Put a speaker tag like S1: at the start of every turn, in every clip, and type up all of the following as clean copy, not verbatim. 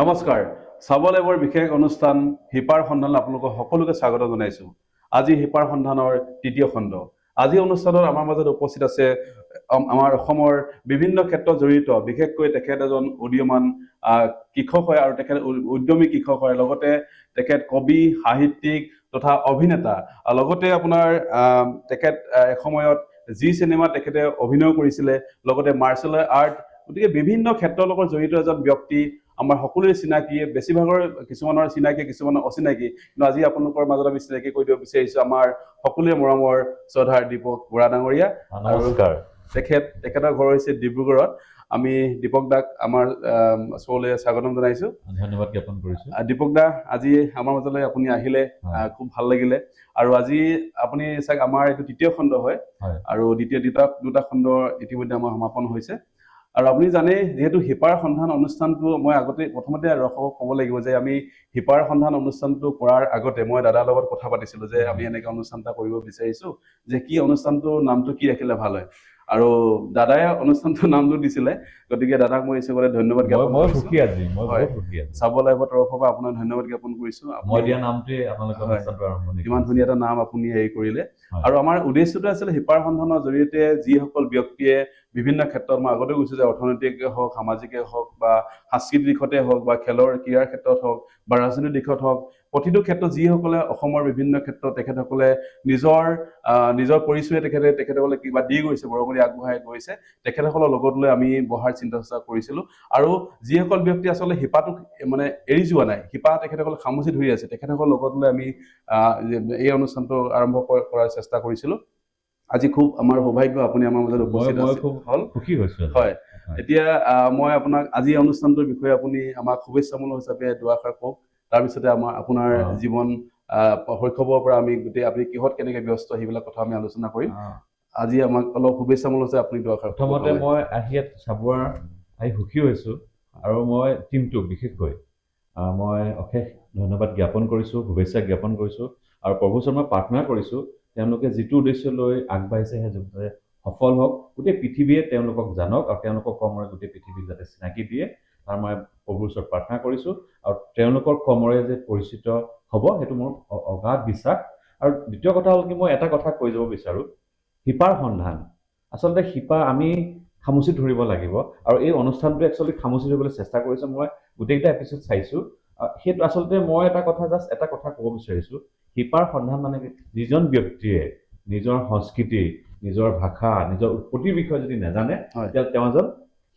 S1: নমস্কাৰ চাবলেবৰ বিশেষ অনুষ্ঠান হিপাৰ সন্ধান আপোনালোকক সকলোকে স্বাগত জনাইছো আজি হিপাৰ সন্ধানৰ তৃতীয় খণ্ড আজি অনুষ্ঠানত আমাৰ মাজত উপস্থিত আছে আমাৰ অসমৰ বিভিন্ন ক্ষেত্ৰত জড়িত বিশেষকৈ তেখেত এজন উদীয়মান কৃষক হয় আৰু তেখেত উদ্যমী কৃষক হয় লগতে তেখেত কবি সাহিত্যিক তথা অভিনেতা লগতে আপোনাৰ তেখেত এসময়ত জি সিনেমা তেখেতে অভিনয় কৰিছিলে লগতে মাৰ্শাল আৰ্ট গতিকে বিভিন্ন ক্ষেত্ৰৰ লগত জড়িত এজন ব্যক্তি আমাৰ সকলোৰে চিনাকি বেছিভাগৰ কিছুমানৰ চিনাকি কিছুমানৰ অচিনাকি কিন্তু আজি আপোনালোকৰ মাজত আমি চিনাকি কৰি দিব বিচাৰিছো আমাৰ সকলোৰে মৰমৰ শ্ৰদ্ধাৰ দীপক বৰা ডাঙৰীয়া
S2: নমস্কাৰ
S1: তেখেতৰ ঘৰ হৈছে ডিব্ৰুগড়ত আমি দীপক দাক আমাৰ শ্ব'লৈ স্বাগতম জনাইছো
S2: ধন্যবাদ জ্ঞাপন কৰিছো
S1: দীপক দা আজি আমাৰ মাজলৈ আপুনি আহিলে খুব ভাল লাগিলে আৰু আজি আপুনি চাগ আমাৰ এইটো তৃতীয় খণ্ড হয় আৰু দ্বিতীয় দুটা খণ্ড ইতিমধ্যে আমাৰ সমাপন হৈছে আৰু আপুনি জানে যেহেতু হিপাৰ সন্ধান অনুষ্ঠানটো মই আগতে প্ৰথমতে দৰ্শকক ক'ব লাগিব যে আমি হিপাৰ সন্ধান অনুষ্ঠানটো কৰাৰ আগতে মই দাদাৰ লগত কথা পাতিছিলো যে আমি এনেকৈ অনুষ্ঠান এটা কৰিব বিচাৰিছো যে কি অনুষ্ঠানটো নামটো কি ৰাখিলে ভাল হয় আৰু দাদাই অনুষ্ঠানটোৰ নামটো দিছিলে গতিকে দাদাক মই ইছুকলে ধন্যবাদ জ্ঞাপন কৰিছো চাব লাইভৰ তৰফৰ পৰা আপোনাক ধন্যবাদ জ্ঞাপন কৰিছো
S2: মই দিয়া নামটোৱে আপোনালোকৰ অনুষ্ঠানটো আৰম্ভণি
S1: ইমান ধুনীয়া এটা নাম আপুনি হেৰি কৰিলে আৰু আমাৰ উদ্দেশ্যটো আছিল হিপাৰ সন্ধানৰ জৰিয়তে যিসকল ব্যক্তিয়ে বিভিন্ন ক্ষেত্ৰত মই আগতে কৈছো যে অৰ্থনৈতিকে হওক সামাজিকে হওক বা সাংস্কৃতিক দিশতে হওক বা খেলৰ ক্ৰীড়াৰ ক্ষেত্ৰত হওক বা ৰাজনৈতিক দিশত হওক প্ৰতিটো ক্ষেত্ৰত যিসকলে অসমৰ বিভিন্ন ক্ষেত্ৰত তেখেতসকলে নিজৰ পৰিচয় তেখেতসকলে কিবা দি গৈছে বৰঙণি আগবঢ়াই গৈছে তেখেতসকলৰ লগত লৈ আমি বহাৰ চিন্তা চৰ্চা কৰিছিলো আৰু যিসকল ব্যক্তি আচলতে হিপাটোক মানে এৰি যোৱা নাই হিপা তেখেতসকলে খামুচি ধৰি আছে তেখেতসকলৰ লগত লৈ আমি এই অনুষ্ঠানটো আৰম্ভ কৰাৰ চেষ্টা কৰিছিলো আজি খুব আমাৰ সৌভাগ্য আপুনি আমাৰ মাজত উপস্থিত আছে
S2: খুব সুখী হৈছো
S1: হয় এতিয়া মই আপোনাক আজি অনুষ্ঠানটোৰ বিষয়ে আপুনি আমাক শুভেচ্ছামূলক হিচাপে দুআষাৰ কওক তাৰপিছতে আপোনাৰ জীৱন শৈশৱৰ পৰা আমি গোটেই আপুনি কিহত কেনেকে ব্যস্ত সেইবিলাক কথা আমি আলোচনা কৰিম আজি আমাক অলপ শুভেচ্ছামূলক হৈছে আপুনি দুআষাৰ
S2: প্ৰথমতে মই আহি চাবুৱাৰ আহি সুখী হৈছো আৰু মই টিমটোক বিশেষকৈ মই অশেষ ধন্যবাদ জ্ঞাপন কৰিছো শুভেচ্ছা জ্ঞাপন কৰিছো আৰু প্ৰভু চৰণত প্ৰাৰ্থনা কৰিছো তেওঁলোকে যিটো উদ্দেশ্য লৈ আগবাঢ়িছে সেই যাতে সফল হওক গোটেই পৃথিৱীয়ে তেওঁলোকক জানক আৰু তেওঁলোকৰ কৰ্মৰে গোটেই পৃথিৱীক যাতে চিনাকি দিয়ে তাৰ মই প্ৰভুৰ ওচৰত প্ৰাৰ্থনা কৰিছো আৰু তেওঁলোকৰ কৰ্মৰে যে পৰিচিত হ'ব সেইটো মোৰ অগাধ বিশ্বাস আৰু দ্বিতীয় কথা হ'ল কি মই এটা কথা কৈ যাব বিচাৰো হিপাৰ সন্ধান আচলতে হিপা আমি খামুচি ধৰিব লাগিব আৰু এই অনুষ্ঠানটো একচুৱেলি খামুচি ধৰিবলৈ চেষ্টা কৰিছো মই গোটেইকেইটা এপিছড চাইছো সেইটো আচলতে মই এটা কথা ক'ব বিচাৰিছো হিপাৰ সন্ধান মানে যিজন ব্যক্তিয়ে নিজৰ সংস্কৃতি নিজৰ ভাষা নিজৰ উৎপত্তিৰ বিষয়ে যদি নাজানে তেওঁ এজন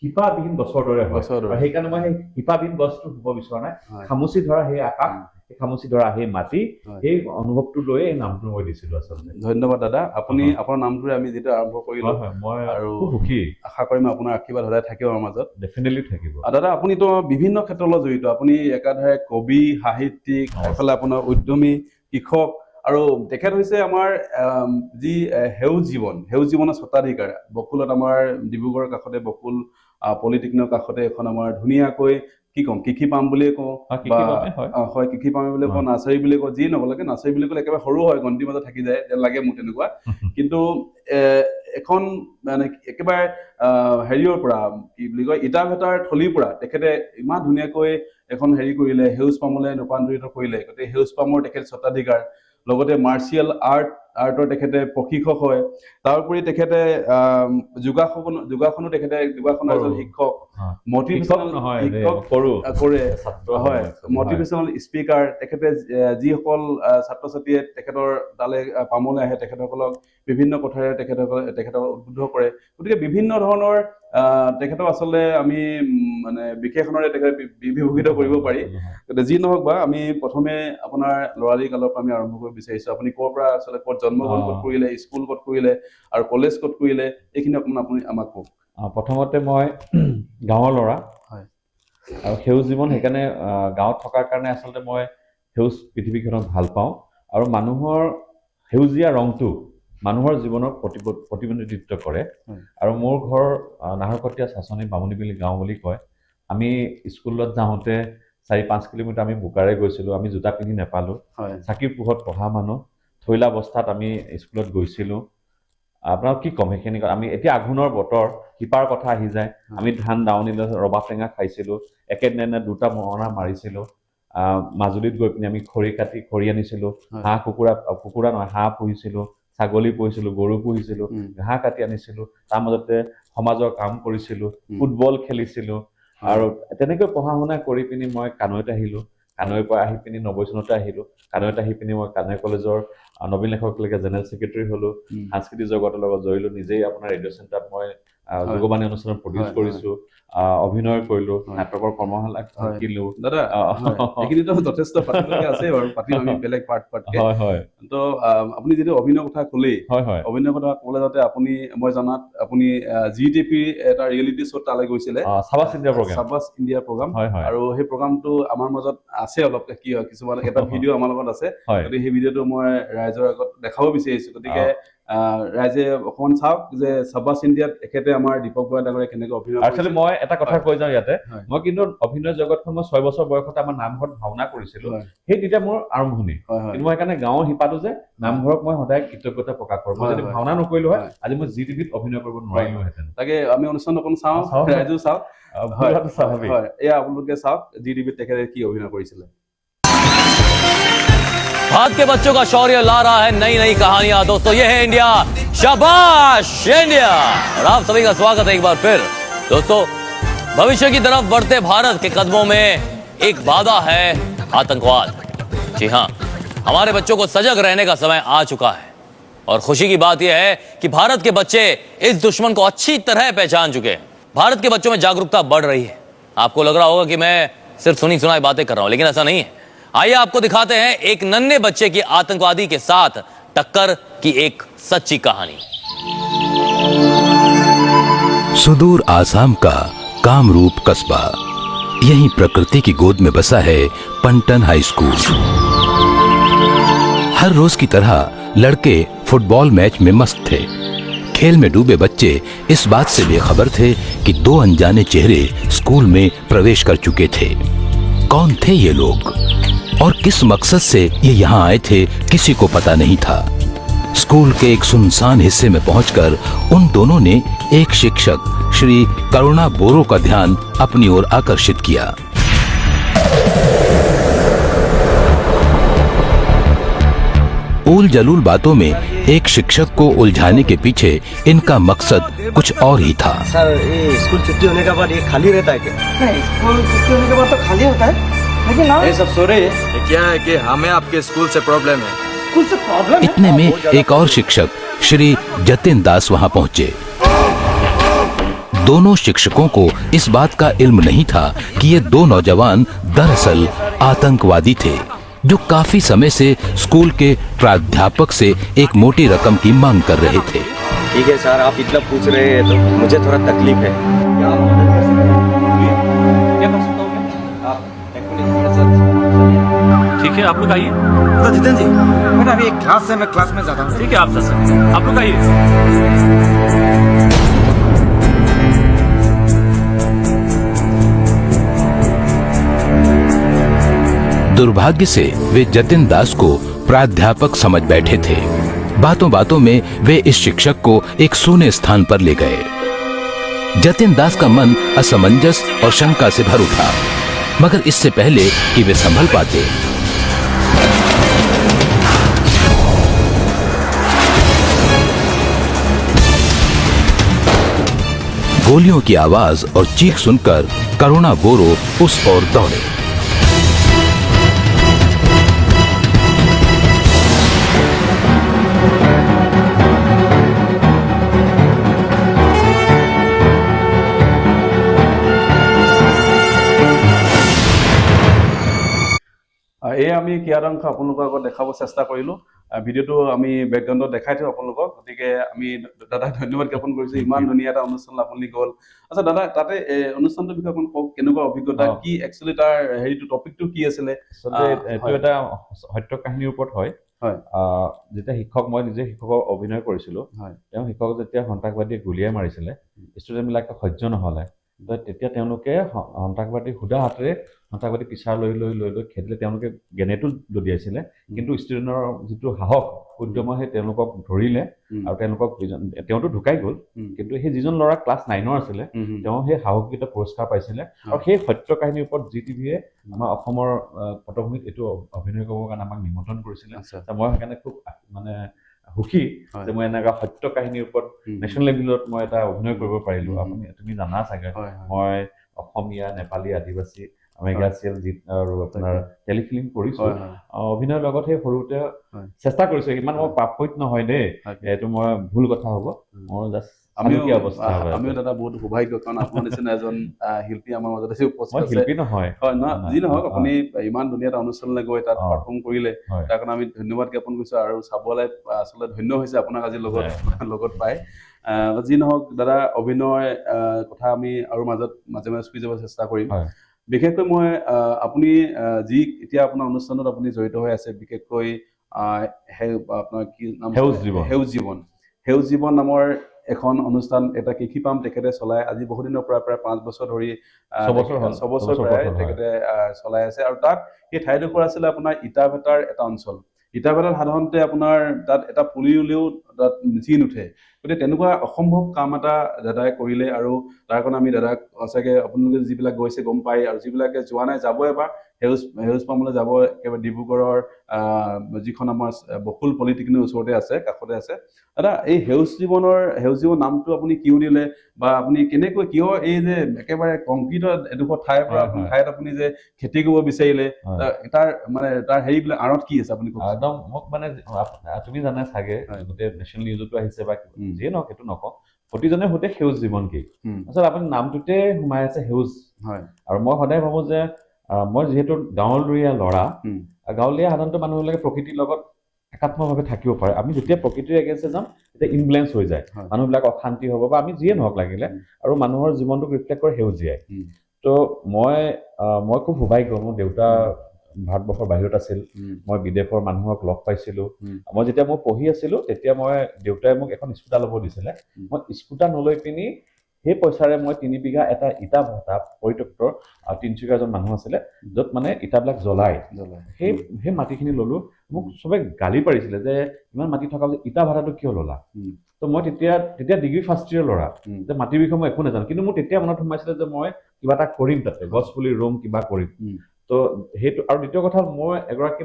S2: শিপাবিহীন গছৰ দৰে হয় আৰু সেইকাৰণে মই সেই শিপাবিহীন গছটো হ'ব বিচৰা নাই খামুচি ধৰা সেই আকাশ খামুচি ধৰা সেই মাটি সেই অনুভৱটো লৈ এই নামটো মই দিছিলো আচলতে
S1: ধন্যবাদ দাদা আপুনি আপোনাৰ নামটোৰে আমি যেটা আৰম্ভ কৰিলো
S2: মই
S1: আৰু
S2: সুখী
S1: আশা কৰিম আপোনাৰ আশীৰ্বাদ সদায় থাকিব আমাৰ মাজত
S2: ডেফিনেটলি থাকিব
S1: দাদা আপুনিতো বিভিন্ন ক্ষেত্ৰৰ লগত জড়িত আপুনি একাধাৰে কবি সাহিত্যিক এফালে আপোনাৰ উদ্যমী কৃষক আৰু তেখেত হৈছে আমাৰ যি সেউজ জীৱনৰ স্বত্বাধিকাৰ বকুলত আমাৰ ডিব্ৰুগড়ৰ কাষতে বকুল পলিটেকনিকৰ কাষতে এখন আমাৰ ধুনীয়াকৈ কি কম কৃষি পাম বুলিয়ে কওঁ বা হয় কৃষি পাম বুলি কওঁ নাৰ্চাৰী বুলি কওঁ যি নকলেকে নাৰ্চাৰী বুলি ক'লে একেবাৰে সৰু হয় গন্তিৰ মাজত থাকি যায় যেন লাগে মোক তেনেকুৱা কিন্তু এখন মানে একেবাৰে হেৰিয়ৰ পৰা কি বুলি কয় ইটা ভেটাৰ থলিৰ পৰা তেখেতে ইমান ধুনীয়াকৈ এখন হেৰি কৰিলে সেউজ পামলৈ ৰূপান্তৰিত কৰিলে গতিকে সেউজ পামৰ তেখেত স্বত্বাধিকাৰ লগতে মাৰ্চিয়েল আৰ্টৰ তেখেতে প্ৰশিক্ষক হয় তাৰোপৰি তেখেতে যোগাসনৰ এজন শিক্ষক মটিভেশ্যনেল শিক্ষক কৰে হয় মটিভেশ্যনেল স্পীকাৰ তেখেতে যিসকল ছাত্ৰ ছাত্ৰীয়ে তেখেতৰ তালে পামলৈ আহে তেখেতসকলক বিভিন্ন কথাৰে তেখেতক উদ্বুদ্ধ কৰে গতিকে বিভিন্ন ধৰণৰ তেখেতক আচলতে আমি মানে বিশেষণৰে তেখেত বিভূষিত কৰিব পাৰি গতিকে যি নহওক বা আমি প্ৰথমে আপোনাৰ ল'ৰালি কালৰ পৰা আমি আৰম্ভ কৰিব বিচাৰিছো আপুনি ক'ৰ পৰা আচলতে ক'ত জন্মগ্ৰহণ ক'ত কৰিলে স্কুল ক'ত কৰিলে আৰু কলেজ ক'ত কৰিলে এইখিনি অকণমান আপুনি আমাক কওক
S2: প্ৰথমতে মই গাঁৱৰ ল'ৰা
S1: হয়
S2: আৰু সেউজ জীৱন সেইকাৰণে গাঁৱত থকাৰ কাৰণে আচলতে মই সেউজ পৃথিৱীখনক ভাল পাওঁ আৰু মানুহৰ সেউজীয়া ৰংটো মানুহৰ জীৱনৰ প্ৰতিনিধিত্ব কৰে আৰু মোৰ ঘৰ নাহৰকটীয়া চাচনি বামুণীবিলি গাঁও বুলি কয় আমি স্কুলত যাওঁতে 4-5 কিলোমিটাৰ আমি বোকাৰে গৈছিলো আমি জোতা পিন্ধি নেপালো চাকিৰ পোহৰত পঢ়া মানুহ থৈলা অৱস্থাত আমি স্কুলত গৈছিলো আপোনাক কি ক'ম সেইখিনি আমি এতিয়া আঘোণৰ বতৰ শিপাৰ কথা আহি যায় আমি ধান দাৱনি ৰবাব টেঙা খাইছিলো একেদিনাই দুটা মৰণা মাৰিছিলোঁ মাজুলীত গৈ পিনি আমি খৰি আনিছিলোঁ হাঁহ কুকুৰা নহয় হাঁহ পুহিছিলোঁ ছাগলী পুহিছিলোঁ গৰু পুহিছিলোঁ ঘাঁহ কাটি আনিছিলোঁ তাৰ মাজতে সমাজৰ কাম কৰিছিলোঁ ফুটবল খেলিছিলোঁ আৰু তেনেকৈ পঢ়া শুনা কৰি পিনি মই কানৈত আহিলোঁ কানৈৰ পৰা আহি পিনি 90 চনতে আহিলোঁ কানৈত আহি পিনি মই কানৈ কলেজৰ নবীন লেখকলৈকে জেনেৰেল ছেক্ৰেটাৰী হ'লোঁ সাংস্কৃতিক জগতৰ লগত জড়িলোঁ নিজেই আপোনাৰ ৰেডিঅ' চেণ্টাৰত মই যুগবাণী অনুষ্ঠান প্ৰডিউচ কৰিছোঁ অভিনয় কৰিলোঁ নাটকৰ কৰ্মশালা শিকিলোঁ
S1: দাদা এইখিনিতো যথেষ্ট পাতিবলগীয়া আছে বাৰু পাতিম আমি বেলেগ পাৰ্টকে তো আপুনি যিটো অভিনয়ৰ কথা ক'লেই অভিনয়ৰ কথা ক'লে যাতে আপুনি মই জনাত আপুনি GTP এটা ৰিয়েলিটি শ্ব' তালৈ গৈছিলে চাবাছ ইণ্ডিয়া প্ৰগ্ৰাম আৰু সেই প্ৰগ্ৰামটো আমাৰ মাজত আছে অলপ কি হয় কিছুমান এটা ভিডিঅ' আমাৰ লগত আছে গতিকে সেই ভিডিঅ'টো মই ৰাইজৰ আগত দেখাব বিচাৰিছোঁ গতিকে ৰাইজে অকমান চাওক যে চাবাছ ইণ্ডিয়াত এখেতে আমাৰ দীপক বৰা ডাঙৰীয়া কেনেকৈ অভিনয় কৰিছে
S2: মই এটা কথা কৈ যাওঁ ইয়াতে মই কিন্তু অভিনয় জগতখন মই 6 বছৰ বয়সতে আমাৰ নামঘৰত ভাওনা কৰিছিলোঁ সেই তেতিয়া মোৰ আৰম্ভণি কিন্তু মই সেইকাৰণে গাঁৱৰ শিপাটো যে নামঘৰক মই সদায় কৃতজ্ঞতা প্ৰকাশ কৰোঁ মই যদি ভাওনা নকৰিলোঁ হয় আজি মই GTVত অভিনয় কৰিব নোৱাৰিলোহেঁতেন
S1: তাকে আমি অনুষ্ঠান অকণ চাওঁ ৰাইজেও চাওক এয়া আপোনালোকে চাওক GTVত তেখেতে কি অভিনয় কৰিছিলে
S3: भारत के बच्चों का शौर्य ला रहा है नई नई कहानियां दोस्तों ये है इंडिया शाबाश इंडिया और आप सभी का स्वागत है एक बार फिर दोस्तों भविष्य की तरफ बढ़ते भारत के कदमों में एक बाधा है आतंकवाद जी हां हमारे बच्चों को सजग रहने का समय आ चुका है और खुशी की बात यह है कि भारत के बच्चे इस दुश्मन को अच्छी तरह पहचान चुके हैं भारत के बच्चों में जागरूकता बढ़ रही है आपको लग रहा होगा कि मैं सिर्फ सुनी सुनाई बातें कर रहा हूं लेकिन ऐसा नहीं है आइए आपको दिखाते हैं एक नन्हे बच्चे की आतंकवादी के साथ टक्कर की एक सच्ची कहानी
S4: सुदूर आसाम का कामरूप कस्बा यहीं प्रकृति की गोद में बसा है पंटन हाई स्कूल हर रोज की तरह लड़के फुटबॉल मैच में मस्त थे खेल में डूबे बच्चे इस बात से बेखबर थे कि 2 अनजाने चेहरे स्कूल में प्रवेश कर चुके थे कौन थे ये लोग और किस मकसद से ये यहाँ आए थे किसी को पता नहीं था स्कूल के एक सुनसान हिस्से में पहुंचकर उन दोनों ने एक शिक्षक श्री करुणा बोरो का ध्यान अपनी ओर आकर्षित किया उल जलूल बातों में एक शिक्षक को उलझाने के पीछे इनका मकसद कुछ और ही था
S5: सर ये स्कूल छुट्टी होने के बाद ये खाली रहता है क्या
S6: नहीं स्कूल छुट्टी होने के बाद तो खाली होता है लेकिन ना
S5: ये सब सो रहे हैं क्या है कि हमें आपके स्कूल से प्रॉब्लम है
S6: स्कूल से प्रॉब्लम है
S4: इतने में एक और शिक्षक श्री जतिन दास वहां पहुंचे दोनों शिक्षकों को इस बात का इल्म नहीं था कि ये 2 नौजवान दरअसल आतंकवादी थे जो काफी समय से स्कूल के प्राध्यापक से एक मोटी रकम की मांग कर रहे थे
S5: ठीक है सर आप इतना पूछ रहे हैं तो मुझे थोड़ा तकलीफ है
S3: ठीक है आप लोग आइए
S6: तो जितेंद्र जी मेरा अभी एक क्लास है मैं क्लास में जाता हूँ
S3: ठीक है आप जा सकते हैं आप लोग आइए
S4: दुर्भाग्य से वे जतिन दास को प्राध्यापक समझ बैठे थे बातों बातों में वे इस शिक्षक को एक सूने स्थान पर ले गए जतिन दास का मन असमंजस और शंका से भर उठा मगर इससे पहले कि वे संभल पाते गोलियों की आवाज और चीख सुनकर करुणा बोरो उस ओर दौड़े
S1: এই আমি কিয়াদাংশ আপোনালোকৰ আগত দেখাব চেষ্টা কৰিলোঁ ভিডিঅ'টো আমি বেকগ্ৰাউণ্ডত দেখাই থওঁ আপোনালোকক গতিকে আমি দাদাক ধন্যবাদ জ্ঞাপন কৰিছোঁ ইমান ধুনীয়া এটা অনুষ্ঠান আপুনি গ'ল আচ্ছা দাদা তাতে অনুষ্ঠানটোৰ বিষয়ে অকণ কওক কেনেকুৱা অভিজ্ঞতা কি একচুৱেলি তাৰ হেৰিটো টপিকটো কি আছিলে
S2: এইটো এটা সত্য কাহিনীৰ ওপৰত হয় যেতিয়া শিক্ষক মই নিজে শিক্ষকৰ অভিনয় কৰিছিলোঁ তেওঁ শিক্ষক যেতিয়া সন্ত্ৰাসবাদীয়ে গুলীয়াই মাৰিছিলে ষ্টুডেণ্টবিলাকে সহ্য নহ'লে তেতিয়া তেওঁলোকে সন্ত্ৰাসবাদী সুদা হাতেৰে সন্ত্ৰাসবাদী পিছাৰ লৈ লৈ লৈ লৈ খেদিলে। তেওঁলোকে গ্ৰেনেডো দলিয়াইছিলে, কিন্তু ষ্টুডেণ্টৰ যিটো সাহস উদ্যম সেই তেওঁলোকক ধৰিলে আৰু তেওঁলোকক তেওঁতো ঢুকাই গ'ল, কিন্তু সেই যিজন ল'ৰা ক্লাছ 9ৰ আছিলে তেওঁ সেই সাহসিকতা পুৰস্কাৰ পাইছিলে। আৰু সেই সত্য কাহিনীৰ ওপৰত GTV-য়ে আমাৰ অসমৰ পটভূমিত এইটো অভিনয় কৰিবৰ কাৰণে আমাক নিমন্ত্ৰণ কৰিছিলে। মই সেইকাৰণে খুব মানে সুখী যে মই এনেকুৱা সত্য কাহিনীৰ ওপৰত নেশ্যনেল লেভেলত মই এটা অভিনয় কৰিব পাৰিলো। তুমি জানা চাগে মই অসমীয়া, নেপালী, আদিবাসী, মেগাচিয়েল আৰু আপোনাৰ টেলিফিল্ম কৰিছো। অভিনয়ৰ লগত সেই সৰুতে চেষ্টা কৰিছো। ইমান মই পাৰফেক্ট নহয় দেই, এইটো মই ভুল কথা হ'ব। মই জাষ্ট
S1: আমিও দাদা বহুত সৌভাগ্য, কাৰণ আপোনাৰ নিচিনা এজন শিল্পী আমাৰ মাজত উপস্থিত আছে।
S2: শিল্পী নহয়,
S1: যি নহওক, আপুনি ইমান ধুনীয়া এটা অনুষ্ঠানলৈ গৈ তাত পাৰফৰ্ম কৰিলে, তাৰ কাৰণে আমি ধন্যবাদ জ্ঞাপন কৰিছো। আৰু চাবলৈ আচলতে ধন্য হৈছে আপোনাক আজি লগত পাই। যি নহওক দাদা, অভিনয় কথা আমি আৰু মাজে মাজে চুই যাব চেষ্টা কৰিম। বিশেষকৈ মই আপুনি যি এতিয়া আপোনাৰ অনুষ্ঠানত আপুনি জড়িত হৈ আছে, বিশেষকৈ আপোনাৰ কি নাম, সেউজ জীৱন নামৰ এখন অনুষ্ঠান, এটা কৃষি পাম তেখেতে চলাই আজি বহুদিনৰ পৰা প্ৰায় 5 বছৰ ধৰি 6 বছৰ প্ৰায় তেখেতে চলাই আছে। আৰু তাত সেই ঠাইডোখৰ আছিলে আপোনাৰ ইটাভেটাৰ এটা অঞ্চল। ইটাভেটাত সাধাৰণতে আপোনাৰ তাত এটা পুলি ৰুলেও তাত মিচি নুঠে। গতিকে তেনেকুৱা অসম্ভৱ কাম এটা দাদাই কৰিলে, আৰু তাৰ কাৰণে আমি দাদাক সঁচাকৈ, আপোনালোকে যিবিলাক গৈছে গম পায়, আৰু যিবিলাকে যোৱা নাই যাব এবাৰ। সেউজ পামলৈ যাব, একেবাৰে ডিব্ৰুগড়ৰ যিখন আমাৰ বকুল পলিটেকনিকৰ ওচৰতে আছে, কাষতে আছে। দাদা, এই সেউজ জীৱন নামটো আপুনি কিয় দিলে, বা আপুনি কেনেকৈ কিয় এই যে একেবাৰে কংক্ৰিটৰ এডোখৰ ঠাইৰ পৰা ঠাইত আপুনি যে খেতি কৰিব বিচাৰিলে, তাৰ হেৰিবিলাক আঁৰত কি আছে আপুনি?
S2: একদম মোক মানে তুমি জানা চাগে, গোটেই নেশ্যনেল নিউজতো আহিছে বা যিয়ে নহওক, সেইটো নকওঁ, প্ৰতিজনে সোধে সেউজ জীৱন কি। আচলতে আপুনি নামটোতে সোমাই আছে সেউজ। আৰু মই সদায় ভাবো যে মই যিহেতু গাঁৱলীয়া ল'ৰা, গাঁৱলীয়া সাধাৰণতে মানুহবিলাকে প্ৰকৃতিৰ লগত একাত্মভাৱে থাকিব পাৰে। আমি যেতিয়া প্ৰকৃতিৰ এগেইনষ্টে যাম তেতিয়া ইনবেলেঞ্চ হৈ যায়, মানুহবিলাক অশান্তি হ'ব বা আমি যিয়ে নহওক লাগিলে, আৰু মানুহৰ জীৱনটোক ৰিফ্লেক্ট কৰে সেউজীয়াই। তো মই খুব সৌভাগ্য, মোৰ দেউতা ভাৰতবৰ্ষৰ বাহিৰত আছিল, মই বিদেশৰ মানুহক লগ পাইছিলো। মই যেতিয়া পঢ়ি আছিলো তেতিয়া দেউতাই মোক এখন স্কুটাৰ ল'ব দিছিলে। মই স্কুটাৰ নলৈ পিনি সেই পইচাৰে মই 3 বিঘা এটা ইটা ভটা পৰিত্যক্ত তিনিচুকীয়া এজন মানুহ আছিলে, য'ত মানে ইটাবিলাক জ্বলাই সেই মাটিখিনি ললো। মোক চবে গালি পাৰিছিলে যে ইমান মাটি থকা যে ইটা ভাড়াটো কিয় ললা। তো মই তেতিয়া ডিগ্ৰী ফাৰ্ষ্ট ইয়েৰ ল'ৰা, যে মাটিৰ বিষয়ে মই একো নাজানো, কিন্তু মোৰ তেতিয়া মনত সোমাইছিলে যে মই কিবা এটা কৰিম, তাতে গছ পুলি ৰুম, কিবা কৰিম। তো সেইটো। আৰু দ্বিতীয় কথা, মই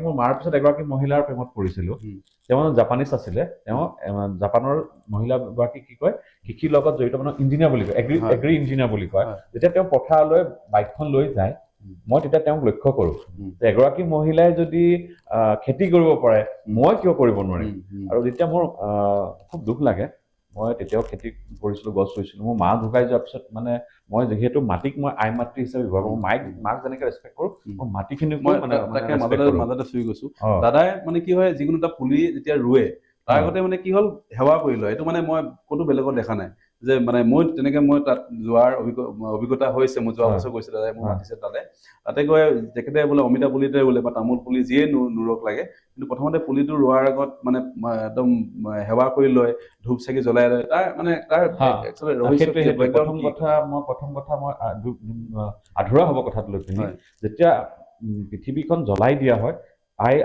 S2: মোৰ মাৰ পিছত এগৰাকী মহিলাৰ প্ৰেমত পৰিছিলো। তেওঁ জাপানীজ আছিলে। তেওঁ জাপানৰ মহিলাগৰাকী কি কয়, কৃষিৰ লগত জড়িত মানুহ ইঞ্জিনিয়াৰ বুলি কয়, এগ্ৰি ইঞ্জিনিয়াৰ বুলি কয়। যেতিয়া তেওঁ পথাৰলৈ বাইকখন লৈ যায়, মই তেতিয়া তেওঁক লক্ষ্য কৰো যে এগৰাকী মহিলাই যদি খেতি কৰিব পাৰে, মই কিয় কৰিব নোৱাৰিম। আৰু যেতিয়া মোৰ খুব দুখ লাগে, মই তেতিয়াও খেতি কৰিছিলো, গছ ৰুইছিলো। মোৰ মা ঢুকাই যোৱাৰ পিছত মানে মই যিহেতু মাটিক মই আই মাতৃ হিচাপে ব্যৱহাৰ কৰো, মাক যেনেকে ৰেচপেক্ট কৰো, মোৰ মাটিখিনিক মই
S1: মাজতে চুই গৈছো। দাদাই মানে কি হয়, যিকোনো এটা পুলি যেতিয়া ৰুৱে, তাৰ আগতে মানে কি হ'ল, সেৱা কৰি লয়। এইটো মানে মই ক'তো বেলেগত দেখা নাই যে মানে মই তাত যোৱাৰ অভিজ্ঞতা হৈছে। মই যোৱা বছৰ গৈছিলো, দাদাই মোক মাতিছে তাতে গৈ তেখেতে বোলে অমিতা পুলিতে ৰুলে বা তামোল পুলি যিয়ে নুৰক লাগে, কিন্তু প্ৰথমতে পুলিটো ৰোৱাৰ আগত মানে একদম সেৱা কৰি লয়, ধূপ চাকি জ্বলাই লয়।
S2: প্ৰথম কথা মই আধৰুৱা হ'ব কথাটো লৈ পিনি, যেতিয়া পৃথিৱীখন জ্বলাই দিয়া হয়,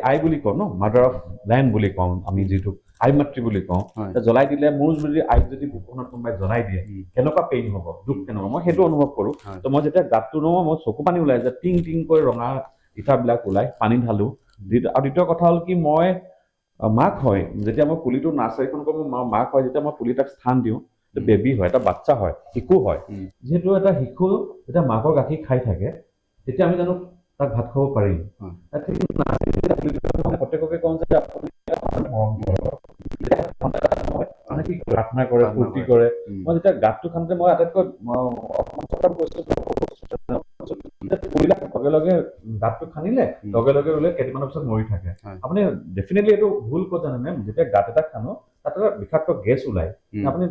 S2: আই বুলি কওঁ ন, মাদাৰ অফ লেণ্ড বুলি কওঁ আমি, যিটো আই মাতৃ বুলি কওঁ, জ্বলাই দিলে মোৰ যদি আইক যদি বুকুখনত কোনোবাই জ্বলাই দিয়ে, কেনেকুৱা পেইন হ'ব, দুখ কেনেকুৱা, মই সেইটো অনুভৱ কৰো। তো মই যেতিয়া গাঁতটো ৰুওঁ, মই চকু পানী ওলাই যায়, টিং টিংকৈ ৰঙা ইটাবিলাক ওলাই, পানী ঢালো। আৰু দ্বিতীয় কথা হ'ল কি, মই মাক হয়, যেতিয়া মই পুলিটো নাৰ্চাৰীখন কৰো, মাক হয়, যেতিয়া মই পুলি এটাক স্থান দিওঁ, বেবী হয়, এটা বাচ্চা হয়, শিশু হয়। যিহেতু এটা শিশু যেতিয়া মাকৰ গাখীৰ খাই থাকে, তেতিয়া আমি জানো তাক ভাত খাব পাৰিম। প্ৰত্যেককে কওঁ যে প্ৰাৰ্থনা কৰে, ফূৰ্তি কৰে। মই যেতিয়া গাঁতটো খান্দোতে মই আটাইতকৈ লগে লগে গাঁতটো খান্দিলে লগে লগে ৰুলে কেইদিনমানৰ পিছত মৰি থাকে। আপুনি ডেফিনেটলি এইটো ভুল ক'ত জানেনে, যেতিয়া গাঁত এটা খান্দো তাত এটা বিষাক্ত গেছ ওলায়। আপুনি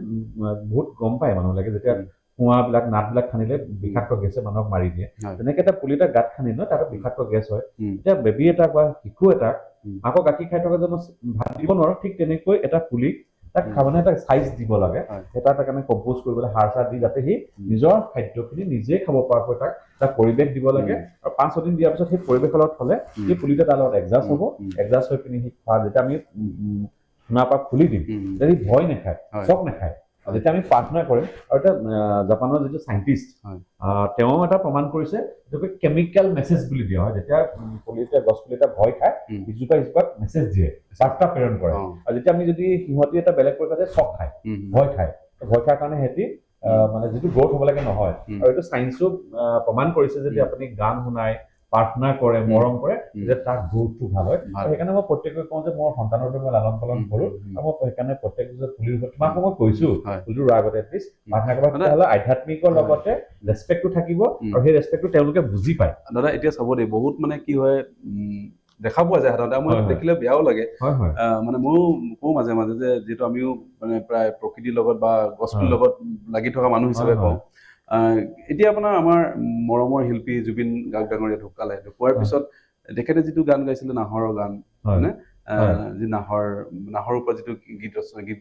S2: বহুত গম পায় মানুহবিলাকে, যেতিয়া কুঁৱাবিলাক নাটবিলাক খান্দিলে বিষাক্ত গেছে মানুহক মাৰি দিয়ে। তেনেকে এটা পুলি এটা গাঁত খান্দি তাত বিষাক্ত গেছ হয়। এতিয়া বেবী এটা বা শিশু এটাক মাকৰ গাখীৰ খাই থকা জন্য ভাত দিব নোৱাৰো, ঠিক তেনেকৈ এটা পুলিক তাক মানে এটা চাইজ দিব লাগে,
S1: হয়।
S2: এটা তাক আমি কম্প'জ কৰিবলৈ সাৰ চাৰ দি যাতে সি নিজৰ খাদ্যখিনি নিজে খাব পৰাকৈ তাক পৰিৱেশ দিব লাগে, আৰু 5 দিন দিয়াৰ পিছত সেই পৰিৱেশৰ লগত থ'লে সেই পুলিটো তাৰ লগত এডজাষ্ট হ'ব, এডজাষ্ট হৈ পিনি সি খোৱা যেতিয়া আমি ধুনাৰ পৰা খুলি দিম তেতিয়া সি ভয় নাখায়,
S1: হয়।
S2: চক নাখায়। যেতিয়া আমি প্ৰাৰ্থনা কৰিম, আৰু এটা জাপানৰ যিটো চাইণ্টিষ্ট
S1: হয়।
S2: তেওঁ এটা প্ৰমাণ কৰিছে, এইটোকে কেমিকেল মেছেজ বুলি দিয়া হয়। যেতিয়া গছ পুলি এটা ভয় খায়, ইজোপাক মেছেজ দিয়ে, বাৰ্তা প্ৰেৰণ কৰে। আৰু যেতিয়া আমি যদি সিহঁতি এটা বেলেগ পৰিৱেশতে চক খায়, ভয় খায় কাৰণে সিহঁতি মানে যিটো গ্ৰথ হ'ব লাগে নহয়। আৰু এইটো চাইন্সো প্ৰমাণ কৰিছে, যদি আপুনি গান শুনাই, প্ৰাৰ্থনা কৰে, মৰম কৰে, যে তাৰ গ্ৰথটো ভাল হয়। আৰু সেইকাৰণে মই প্ৰত্যেককে কওঁ যে মোৰ সন্তানৰ মই লালন পালন কৰোঁ, আৰু মই সেইকাৰণে প্ৰত্যেক পুলিৰ তোমাক মই কৈছো পুলিটো ৰোৱাৰ আগতে এটলিষ্ট প্ৰাৰ্থনা কৰিব, তেতিয়াহ'লে আধ্যাত্মিকৰ লগতে ৰেচপেক্টটো থাকিব, আৰু সেই ৰেচপেক্টটো তেওঁলোকে বুজি পায়।
S1: দাদা এতিয়া চাব দেই, বহুত মানে কি হয় দেখা পোৱা যায় সাধাৰণতে, মই দেখিলে বেয়াও লাগে। মানে ময়ো কওঁ মাজে মাজে যে যিহেতু আমিও মানে প্ৰায় প্ৰকৃতিৰ লগত বা গছপুলিৰ লগত লাগি থকা মানুহ হিচাপে কওঁ। এতিয়া আপোনাৰ আমাৰ মৰমৰ শিল্পী জুবিন গাৰ্গ ডাঙৰীয়া ঢুকোৱাৰ পিছত তেখেতে যিটো গান গাইছিলে নাহৰৰ গান, হয়নে, যি নাহৰ ওপৰত যিটো গীত